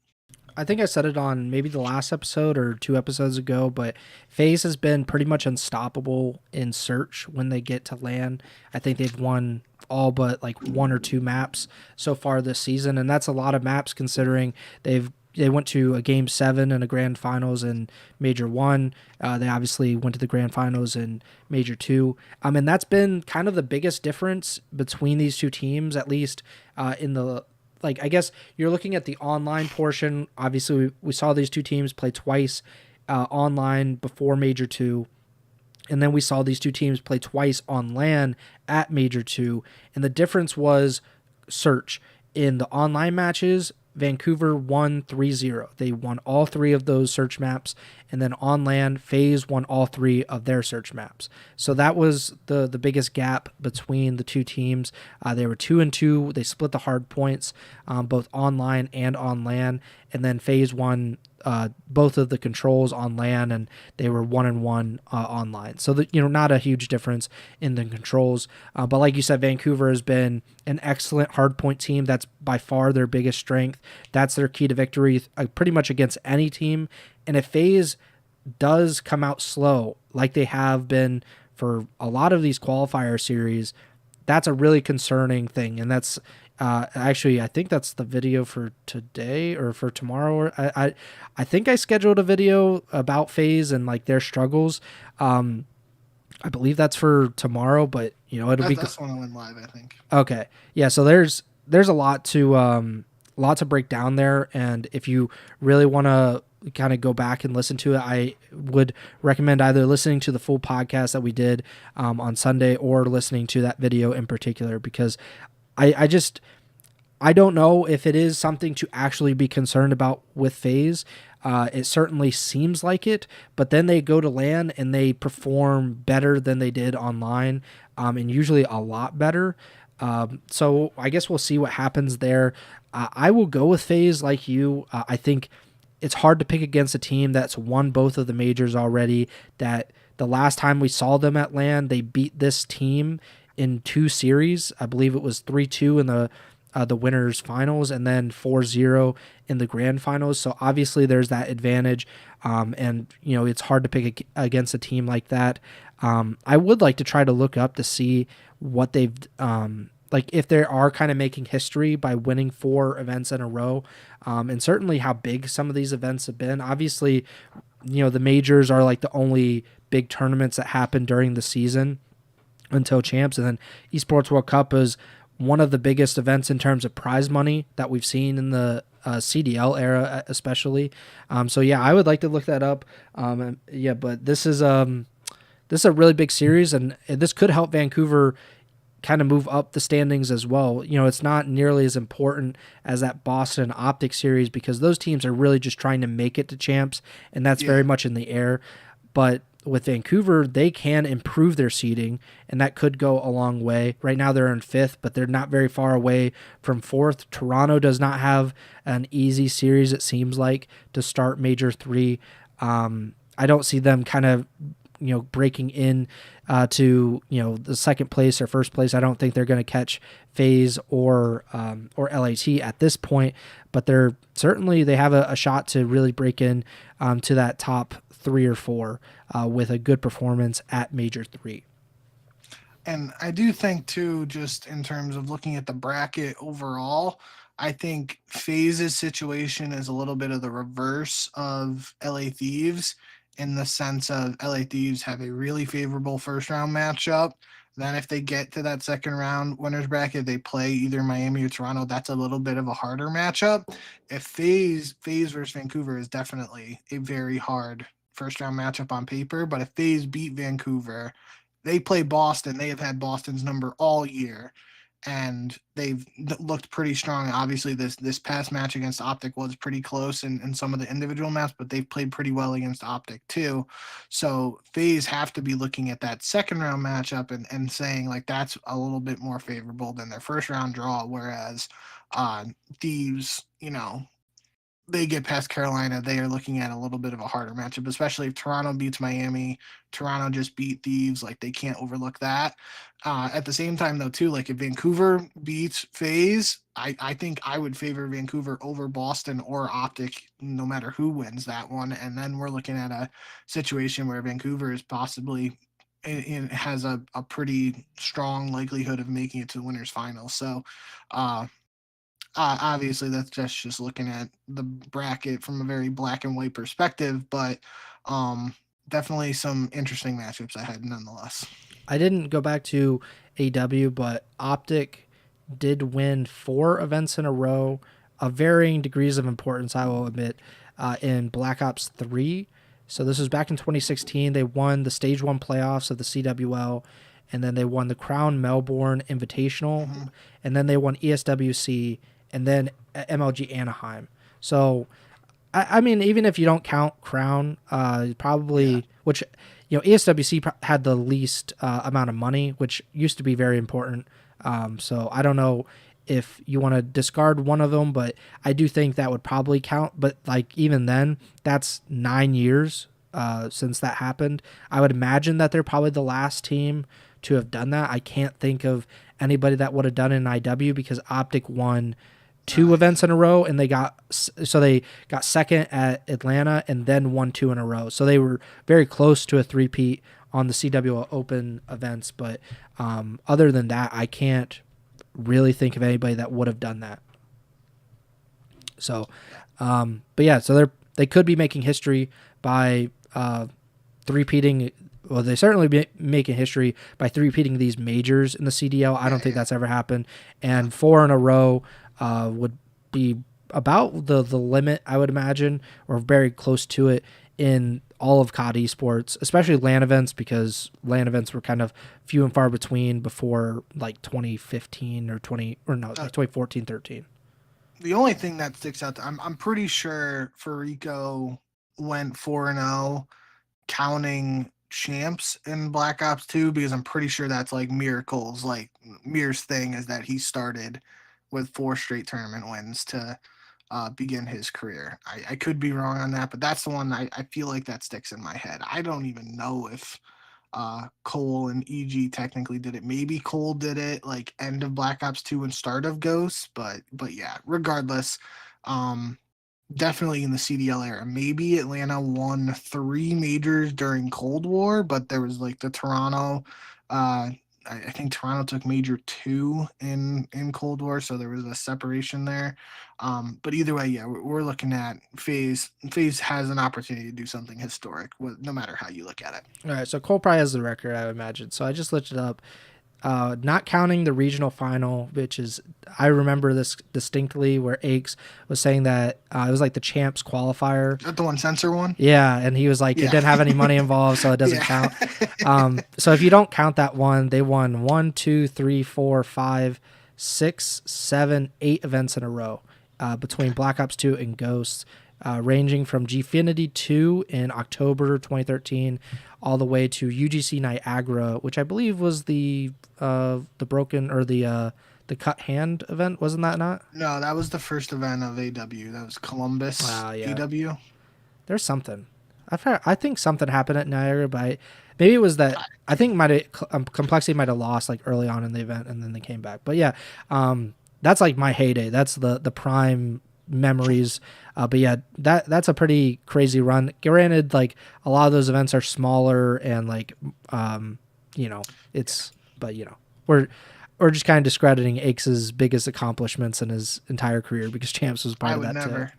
I think I said it on maybe the last episode or 2 episodes ago, but FaZe has been pretty much unstoppable in search when they get to LAN. I think they've won all but like 1 or 2 maps so far this season, and that's a lot of maps considering they went to a Game 7 and a Grand Finals in Major 1. They obviously went to the Grand Finals in Major 2. And that's been kind of the biggest difference between these two teams, at least in the... Like, I guess you're looking at the online portion. Obviously, we saw these two teams play twice online before Major 2. And then we saw these two teams play twice on LAN at Major 2. And the difference was search. In the online matches, Vancouver won 3-0. They won all 3 of those search maps. And then on LAN, FaZe won all 3 of their search maps. So that was the biggest gap between the two teams. They were 2-2. They split the hard points, both online and on LAN. And then FaZe won both of the controls on LAN, and they were 1-1 online. So not a huge difference in the controls. But like you said, Vancouver has been an excellent hardpoint team. That's by far their biggest strength. That's their key to victory, pretty much against any team. And if FaZe does come out slow, like they have been for a lot of these qualifier series, that's a really concerning thing. And that's actually, I think that's the video for today or for tomorrow. I think I scheduled a video about FaZe and like their struggles. I believe that's for tomorrow, but it'll be. That's when I went live, I think. Okay, yeah. So there's a lot to break down there, and if you really want to kind of go back and listen to it, I would recommend either listening to the full podcast that we did on Sunday or listening to that video in particular, because I don't know if it is something to actually be concerned about with FaZe. It certainly seems like it, but then they go to LAN and they perform better than they did online, and usually a lot better. So I guess we'll see what happens there. I will go with FaZe like you. I think it's hard to pick against a team that's won both of the majors already, that the last time we saw them at LAN, they beat this team in 2 series. I believe it was 3-2 in the winners finals and then 4-0 in the grand finals. So obviously there's that advantage. And it's hard to pick against a team like that. I would like to try to look up to see what they've, like if they are kind of making history by winning 4 events in a row, and certainly how big some of these events have been. Obviously, the majors are like the only big tournaments that happen during the season until champs, and then Esports World Cup is one of the biggest events in terms of prize money that we've seen in the CDL era, especially. So yeah, I would like to look that up. Yeah, but this is a really big series, and this could help Vancouver kind of move up the standings as well. You know, it's not nearly as important as that Boston Optic series because those teams are really just trying to make it to champs, and that's very much in the air. But with Vancouver, they can improve their seeding, and that could go a long way. Right now they're in 5th, but they're not very far away from 4th. Toronto does not have an easy series, it seems like, to start Major 3. I don't see them kind of breaking in to the second place or first place. I don't think they're going to catch FaZe or LAT at this point, but they're certainly they have a shot to really break in to that top 3 or 4 with a good performance at Major 3. And I do think too, just in terms of looking at the bracket overall, I think FaZe's situation is a little bit of the reverse of LA Thieves in the sense of LA Thieves have a really favorable first round matchup. Then if they get to that second round winners bracket, they play either Miami or Toronto. That's a little bit of a harder matchup. If FaZe versus Vancouver is definitely a very hard first round matchup on paper, but if FaZe beat Vancouver, they play Boston. They have had Boston's number all year, and they've looked pretty strong. Obviously, this past match against Optic was pretty close in some of the individual maps, but they've played pretty well against Optic too. So FaZe have to be looking at that second round matchup and saying like that's a little bit more favorable than their first round draw, whereas Thieves, they get past Carolina, they are looking at a little bit of a harder matchup, especially if Toronto beats Miami. Toronto just beat Thieves. Like, they can't overlook that. At the same time, though, too, like, if Vancouver beats FaZe, I think I would favor Vancouver over Boston or Optic, no matter who wins that one. And then we're looking at a situation where Vancouver is possibly has a pretty strong likelihood of making it to the winners final. So, obviously, that's just looking at the bracket from a very black and white perspective, but definitely some interesting matchups ahead nonetheless. I didn't go back to AW, but Optic did win 4 events in a row of varying degrees of importance, I will admit, in Black Ops 3. So this was back in 2016. They won the Stage 1 playoffs of the CWL, and then they won the Crown Melbourne Invitational, and then they won ESWC, and then MLG Anaheim. So, I mean, even if you don't count Crown, probably, which, ESWC had the least amount of money, which used to be very important. So I don't know if you want to discard one of them, but I do think that would probably count. But like even then, that's 9 years since that happened. I would imagine that they're probably the last team to have done that. I can't think of anybody that would have done it in IW because Optic won 2 events in a row, and they got second at Atlanta and then won 2 in a row. So they were very close to a three-peat on the CWL Open events. But other than that, I can't really think of anybody that would have done that. So, but yeah, so they could be making history by three-peating. Well, they certainly be making history by three-peating these majors in the CDL. I don't think that's ever happened. And 4 in a row would be about the limit, I would imagine, or very close to it in all of COD esports, especially LAN events, because LAN events were kind of few and far between before like 2015 or 2014, 13. The only thing that sticks out, I'm pretty sure Farico went 4-0 counting champs in Black Ops 2, because I'm pretty sure that's like Miracle's, like Mir's thing is that he started with 4 straight tournament wins to begin his career. I could be wrong on that, but that's the one I feel like that sticks in my head. I don't even know if Cole and EG technically did it. Maybe Cole did it like end of Black Ops 2 and start of Ghosts, but yeah, regardless, definitely in the CDL era. Maybe Atlanta won 3 majors during Cold War, but there was like the Toronto I think Toronto took major 2 in Cold War, so there was a separation there. But either way, yeah, we're looking at FaZe. FaZe has an opportunity to do something historic, no matter how you look at it. All right, so Cole probably has the record, I would imagine. So I just looked it up. not counting the regional final, which is, I remember this distinctly, where Aches was saying that it was like the champs qualifier. Is that the one censor one? Yeah, and he was like, it Yeah. didn't have any money involved, so it doesn't Yeah. count. So if you don't count that one, they won 1, 2, 3, 4, 5, 6, 7, 8 events in a row between Black Ops 2 and Ghosts, ranging from Gfinity 2 in October 2013 all the way to UGC Niagara, which I believe was the broken or the cut hand event, wasn't that not? No, that was the first event of AW. That was Columbus Yeah. AW. There's something. I think something happened at Niagara, but maybe it was that I think Complexity might have lost like early on in the event and then they came back. But yeah, that's like my heyday. That's the prime memories. But yeah, that's a pretty crazy run. Granted, like a lot of those events are smaller and like but we're just kind of discrediting Aches' biggest accomplishments in his entire career because Champs was part I of would that never. too.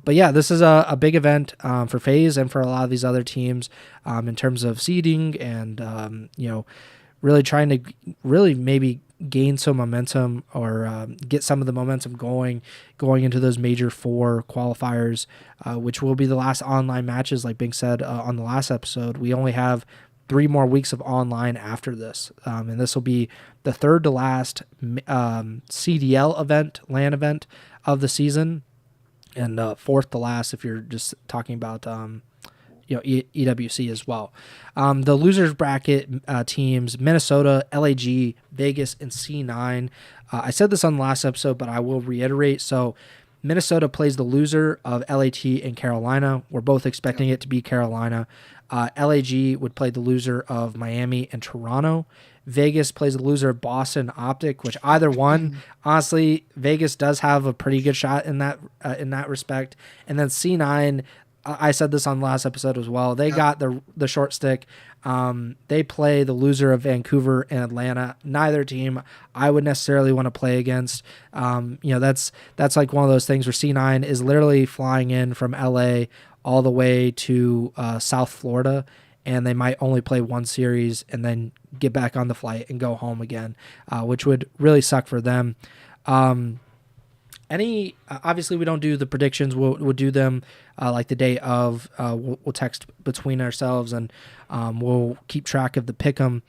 But yeah, this is a big event for FaZe and for a lot of these other teams in terms of seeding and really trying to really maybe gain some momentum or get some of the momentum going into those major 4 qualifiers, which will be the last online matches. Like Bink said on the last episode, we only have 3 more weeks of online after this, and this will be the third to last CDL event, LAN event of the season. And fourth to last if you're just talking about EWC as well. The losers bracket teams: Minnesota, LAG, Vegas, and C9. I said this on the last episode, but I will reiterate. So Minnesota plays the loser of LAT and Carolina. We're both expecting it to be Carolina. LAG would play the loser of Miami and Toronto. Vegas plays the loser of Boston Optic, which either one, honestly, Vegas does have a pretty good shot in that respect. And then C9, I said this on the last episode as well. They got the short stick. They play the loser of Vancouver and Atlanta. Neither team I would necessarily want to play against. That's like one of those things where C9 is literally flying in from LA all the way to South Florida, and they might only play one series and then get back on the flight and go home again, which would really suck for them. Obviously we don't do the predictions. We'll do them like the day of. We'll text between ourselves and we'll keep track of the pick'em.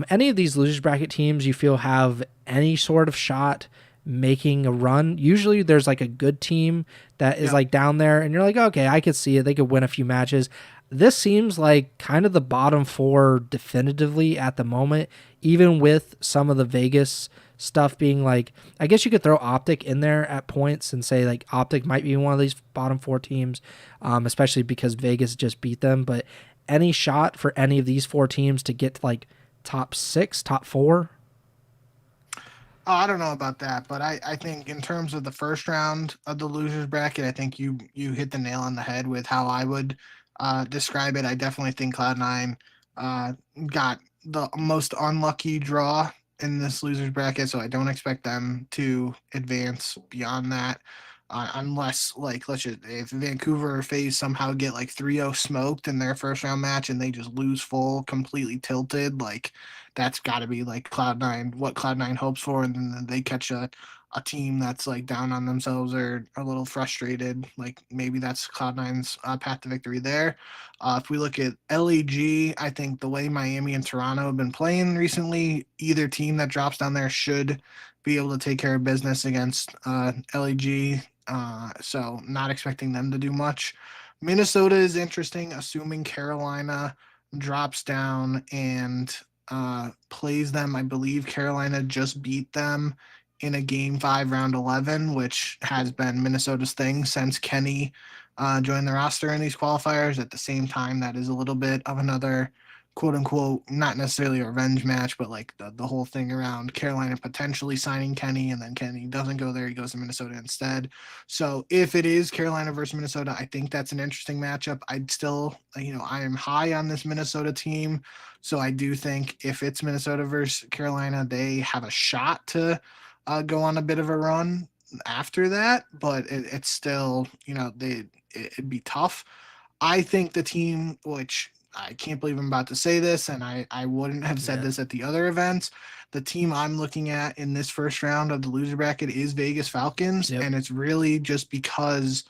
Any of these losers bracket teams you feel have any sort of shot making a run? Usually there's like a good team that is like down there and you're like, okay, I could see it. They could win a few matches. This seems like kind of the bottom 4 definitively at the moment, even with some of the Vegas stuff being like, I guess you could throw Optic in there at points and say like Optic might be one of these bottom 4 teams, especially because Vegas just beat them. But any shot for any of these 4 teams to get to like top 6, top 4? Oh, I don't know about that, but I think in terms of the first round of the losers bracket, I think you hit the nail on the head with how I would describe it. I definitely think Cloud9 got the most unlucky draw in this losers bracket, so I don't expect them to advance beyond that. Unless, like, if Vancouver or FaZe somehow get like 3-0 smoked in their first round match and they just lose full, completely tilted, like that's got to be like Cloud9, what Cloud9 hopes for, and then they catch a team that's like down on themselves or a little frustrated. Like maybe that's Cloud9's path to victory there. If we look at LAG, I think the way Miami and Toronto have been playing recently, either team that drops down there should be able to take care of business against LAG. So not expecting them to do much. Minnesota is interesting, assuming Carolina drops down and plays them. I believe Carolina just beat them in a game 5 round 11, which has been Minnesota's thing since Kenny joined the roster in these qualifiers. At the same time, that is a little bit of another quote unquote, not necessarily a revenge match, but like the whole thing around Carolina potentially signing Kenny, and then Kenny doesn't go there. He goes to Minnesota instead. So if it is Carolina versus Minnesota, I think that's an interesting matchup. I'd still, I am high on this Minnesota team. So I do think if it's Minnesota versus Carolina, they have a shot to go on a bit of a run after that, but it's still, it'd be tough. I think the team, which I can't believe I'm about to say this, and I wouldn't have said this at the other events. The team I'm looking at in this first round of the loser bracket is Vegas Falcons, Yep. and it's really just because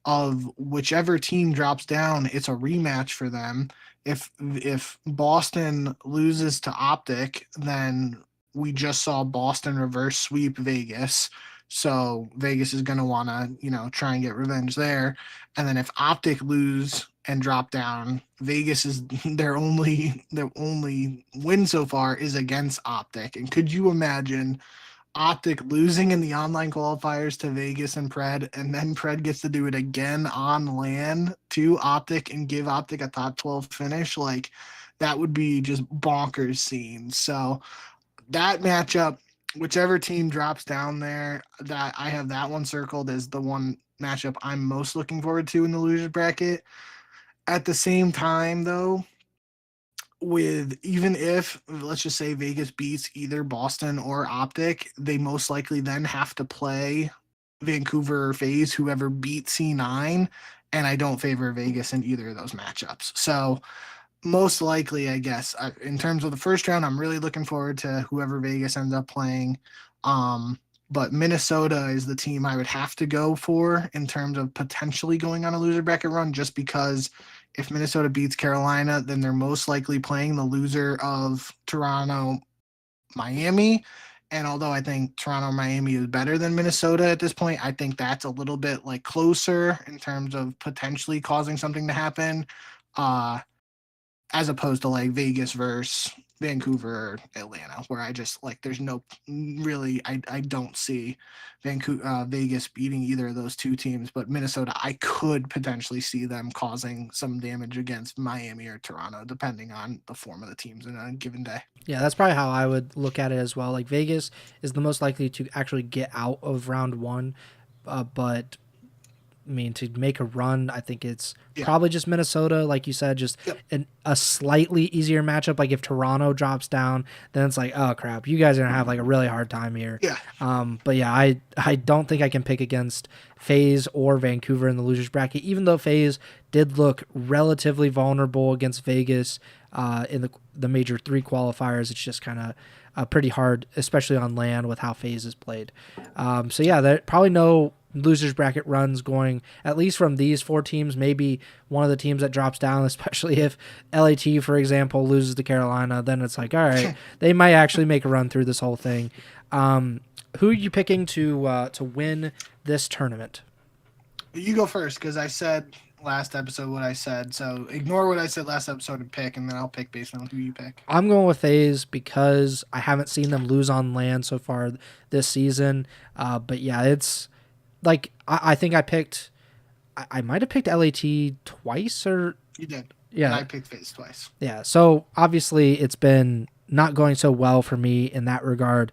of whichever team drops down, it's a rematch for them. If Boston loses to Optic, then we just saw Boston reverse sweep Vegas. So Vegas is going to want to, try and get revenge there. And then if Optic lose and drop down, Vegas is their only win so far is against Optic. And could you imagine Optic losing in the online qualifiers to Vegas and Pred, and then Pred gets to do it again on land to Optic and give Optic a top 12 finish? Like, that would be just bonkers scene. So that matchup, whichever team drops down there, that I have that one circled as the one matchup I'm most looking forward to in the losers bracket. At the same time, though, with even if let's just say Vegas beats either Boston or Optic, they most likely then have to play Vancouver or FaZe, whoever beat C9, and I don't favor Vegas in either of those matchups. So most likely, I guess, in terms of the first round, I'm really looking forward to whoever Vegas ends up playing. But Minnesota is the team I would have to go for in terms of potentially going on a loser bracket run, just because if Minnesota beats Carolina, then they're most likely playing the loser of Toronto, Miami. And although I think Toronto, Miami is better than Minnesota at this point, I think that's a little bit like closer in terms of potentially causing something to happen. As opposed to like Vegas versus Vancouver or Atlanta, where I just like there's no really I don't see Vegas beating either of those two teams, but Minnesota I could potentially see them causing some damage against Miami or Toronto, depending on the form of the teams in a given day. Yeah, that's probably how I would look at it as well. Like Vegas is the most likely to actually get out of round one, but I mean, to make a run, I think it's probably just Minnesota, like you said, just a slightly easier matchup. Like if Toronto drops down, then it's like, oh crap, you guys are gonna have like a really hard time here. Yeah. But yeah, I don't think I can pick against FaZe or Vancouver in the losers bracket, even though FaZe did look relatively vulnerable against Vegas in the major 3 qualifiers. It's just kind of pretty hard, especially on land with how FaZe is played. So yeah, there probably no losers bracket runs going, at least from these 4 teams. Maybe one of the teams that drops down, especially if LAT, for example, loses to Carolina, then it's like, all right, they might actually make a run through this whole thing. Who are you picking to win this tournament? You go first, because I said last episode what I said, so ignore what I said last episode and pick, and then I'll pick based on who you pick. I'm going with FaZe because I haven't seen them lose on land so far this season. But yeah, it's like I think I might have picked LAT twice, or You did. yeah, And I picked FaZe twice. Yeah, so obviously it's been not going so well for me in that regard.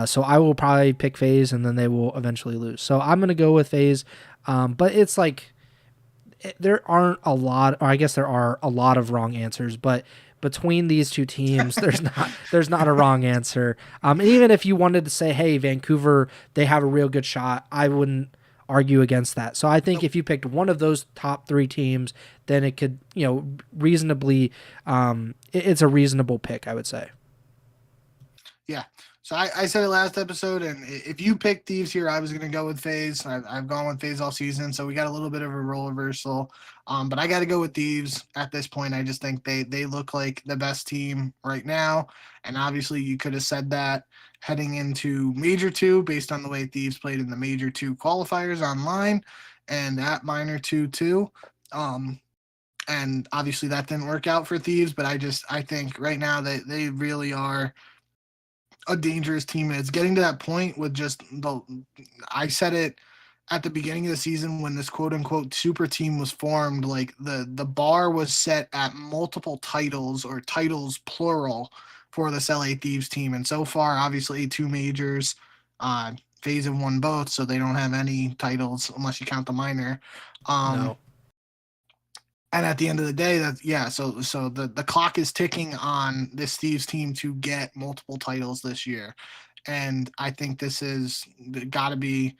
So I will probably pick FaZe, and then they will eventually lose. So I'm gonna go with FaZe, but it's like there aren't a lot, or I guess there are a lot of wrong answers, but between these two teams, there's not a wrong answer. And even if you wanted to say, hey, Vancouver, they have a real good shot, I wouldn't argue against that. So I think if you picked one of those top 3 teams, then it could, reasonably, it's a reasonable pick, I would say. Yeah. So I said it last episode, and if you picked Thieves here, I was going to go with FaZe. I've gone with FaZe all season, so we got a little bit of a role reversal. But I got to go with Thieves at this point. I just think they look like the best team right now, and obviously you could have said that heading into Major 2 based on the way Thieves played in the Major 2 qualifiers online and at Minor 2 too. And obviously that didn't work out for Thieves, but I think right now they really are a dangerous team, and it's getting to that point with just I said it at the beginning of the season when this quote unquote super team was formed, like the bar was set at multiple titles, or titles plural, for this LA Thieves team. And so far, obviously 2 majors, FaZe have won both, so they don't have any titles unless you count the minor. No. And at the end of the day, so the clock is ticking on this Thieves team to get multiple titles this year. And I think this is got to be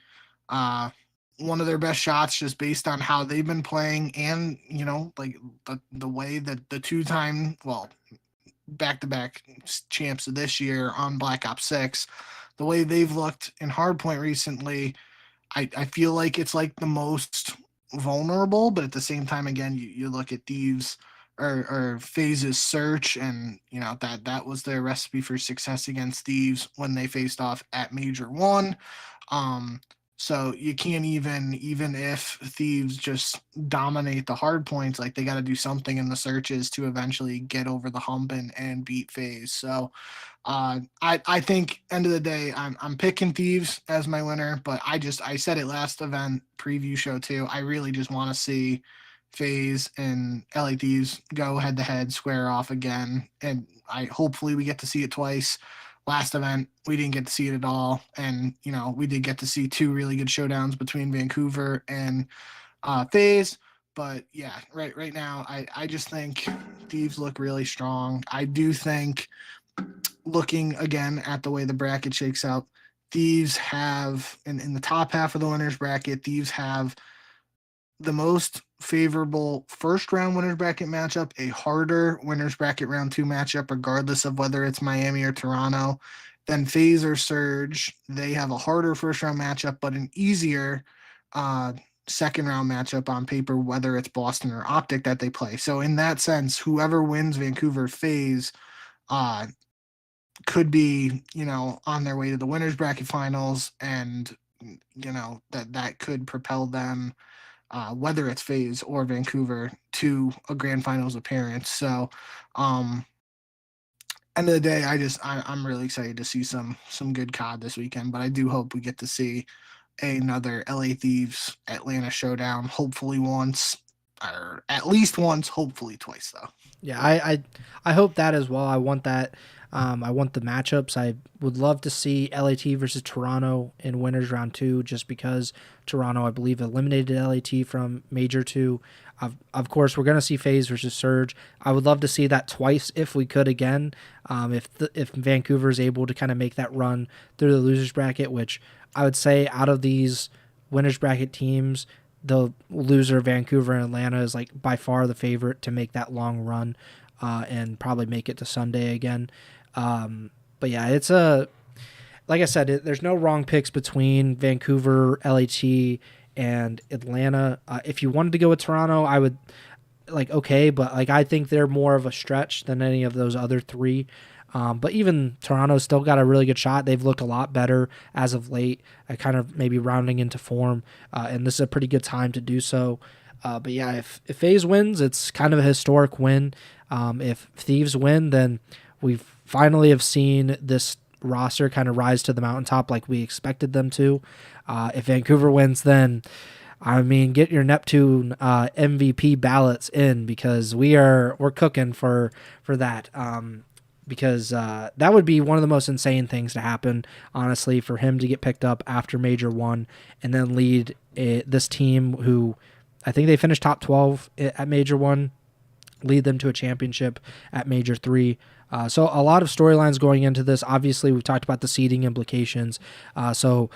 one of their best shots just based on how they've been playing and, like the way that the two-time, well, back-to-back champs of this year on Black Ops 6, the way they've looked in Hardpoint recently, I feel like it's like the most vulnerable, but at the same time, again, you look at Thieves or FaZe's Search, and that was their recipe for success against Thieves when they faced off at Major 1. So you can't even if Thieves just dominate the hard points, like they got to do something in the searches to eventually get over the hump and beat FaZe. So I think end of the day, I'm picking Thieves as my winner, but I said it last event preview show too. I really just want to see FaZe and LA Thieves go head to head, square off again, and hopefully we get to see it twice. Last event we didn't get to see it at all, and we did get to see two really good showdowns between Vancouver and FaZe. But yeah, right now I just think Thieves look really strong. I do think, looking again at the way the bracket shakes out, Thieves have in the top half of the winners bracket, Thieves have the most favorable first round winners bracket matchup, a harder winners bracket round 2 matchup, regardless of whether it's Miami or Toronto. Then FaZe or Surge, they have a harder first round matchup, but an easier second round matchup on paper, whether it's Boston or Optic that they play. So in that sense, whoever wins Vancouver FaZe could be, on their way to the winners bracket finals, and that could propel them, whether it's FaZe or Vancouver, to a grand finals appearance. So end of the day, I'm really excited to see some good COD this weekend, but I do hope we get to see another LA Thieves Atlanta showdown, hopefully once, or at least once, hopefully twice though. Yeah, I hope that as well. I want that. I want the matchups. I would love to see LAT versus Toronto in winners round 2, just because Toronto, I believe, eliminated LAT from Major 2. Of course, we're going to see FaZe versus Surge. I would love to see that twice if we could again. If Vancouver is able to kind of make that run through the losers bracket, which I would say out of these winners bracket teams, the loser, Vancouver and Atlanta, is like by far the favorite to make that long run and probably make it to Sunday again. But yeah, it's like I said, there's no wrong picks between Vancouver, LAT, and Atlanta. If you wanted to go with Toronto, I would okay, but I think they're more of a stretch than any of those other three. But even Toronto's still got a really good shot. They've looked a lot better as of late, kind of maybe rounding into form, and this is a pretty good time to do so. But yeah, if FaZe wins, it's kind of a historic win. If Thieves win, then we finally have seen this roster kind of rise to the mountaintop like we expected them to. If Vancouver wins, then get your Neptune MVP ballots in, because we're cooking for that. Because that would be one of the most insane things to happen, honestly, for him to get picked up after Major 1 and then lead this team, who I think they finished top 12 at Major 1, lead them to a championship at Major 3. So a lot of storylines going into this. Obviously, we've talked about the seeding implications. So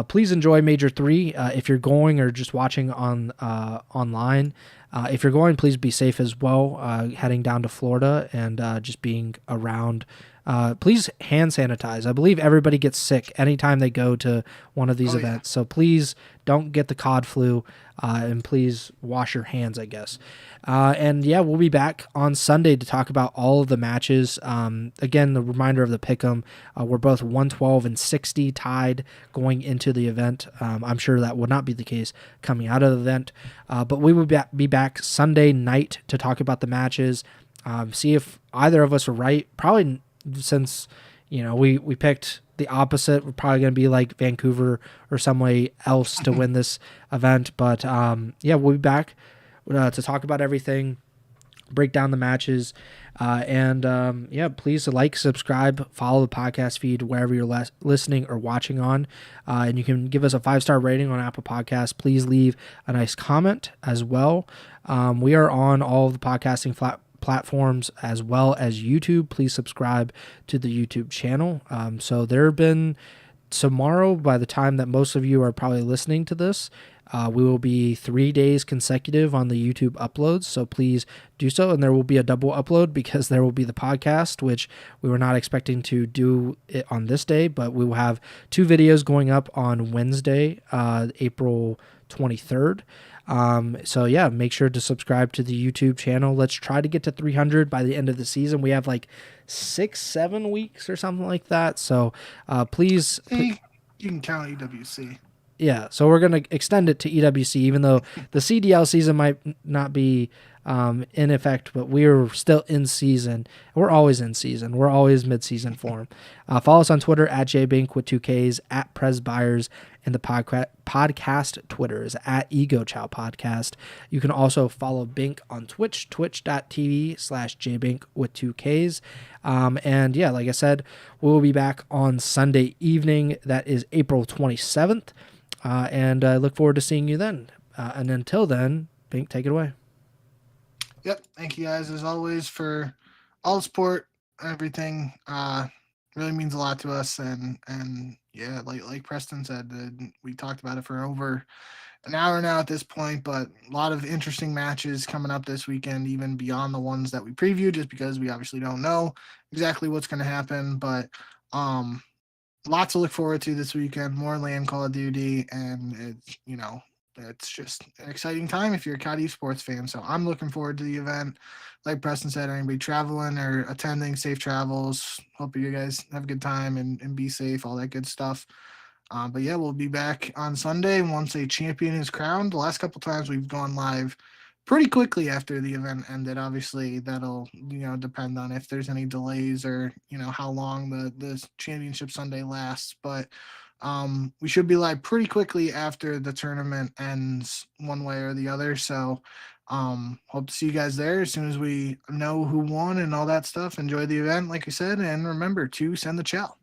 please enjoy Major 3 if you're going or just watching online. If you're going, please be safe as well, heading down to Florida and just being around. Please hand sanitize. I believe everybody gets sick anytime they go to one of these events. So please don't get the cod flu, and please wash your hands, I guess. And yeah, we'll be back on Sunday to talk about all of the matches. Again, the reminder of the pick'em, we're both 112 and 60 tied going into the event. I'm sure that would not be the case coming out of the event, but we will be back Sunday night to talk about the matches. See if either of us are right. Probably, since we picked the opposite, we're probably going to be like Vancouver or some way else to win this event. But yeah, we'll be back to talk about everything, break down the matches, and yeah, please subscribe, follow the podcast feed wherever you're listening or watching on, and you can give us a 5-star rating on Apple Podcasts. Please leave a nice comment as well. We are on all of the podcasting platforms as well as YouTube. Please subscribe to the YouTube channel. So there have been, tomorrow, by the time that most of you are probably listening to this, We will be 3 days consecutive on the YouTube uploads, so please do so. And there will be a double upload because there will be the podcast, which we were not expecting to do it on this day, but we will have 2 videos going up on Wednesday, April 23rd. So yeah, make sure to subscribe to the YouTube channel. Let's try to get to 300 by the end of the season. We have like 6-7 weeks or something like that. So please. You can count EWC. Yeah, so we're going to extend it to EWC, even though the CDL season might not be in effect, but we're still in season. We're always in season. We're always mid-season form. Follow us on Twitter at JBink with 2 Ks, at Pres Byers, and the podcast Twitter is at Ego Chall Podcast. You can also follow Bink on Twitch, twitch.tv/JBink with 2 Ks. And yeah, like I said, we'll be back on Sunday evening. That is April 27th. And I look forward to seeing you then. And until then, Bink, take it away. Yep. Thank you guys, as always, for all the support, everything. Really means a lot to us. And yeah, like Preston said, we talked about it for over an hour now at this point, but a lot of interesting matches coming up this weekend, even beyond the ones that we previewed, just because we obviously don't know exactly what's going to happen. But lots to look forward to this weekend. More land Call of Duty, and it's just an exciting time if you're a COD Esports fan. So I'm looking forward to the event. Like Preston said, anybody traveling or attending, safe travels. Hope you guys have a good time and be safe, all that good stuff. But yeah, we'll be back on Sunday once a champion is crowned. The last couple times we've gone live pretty quickly after the event ended. Obviously, that'll depend on if there's any delays or how long the championship Sunday lasts. But we should be live pretty quickly after the tournament ends, one way or the other. So hope to see you guys there as soon as we know who won and all that stuff. Enjoy the event, like I said, and remember to send the chow.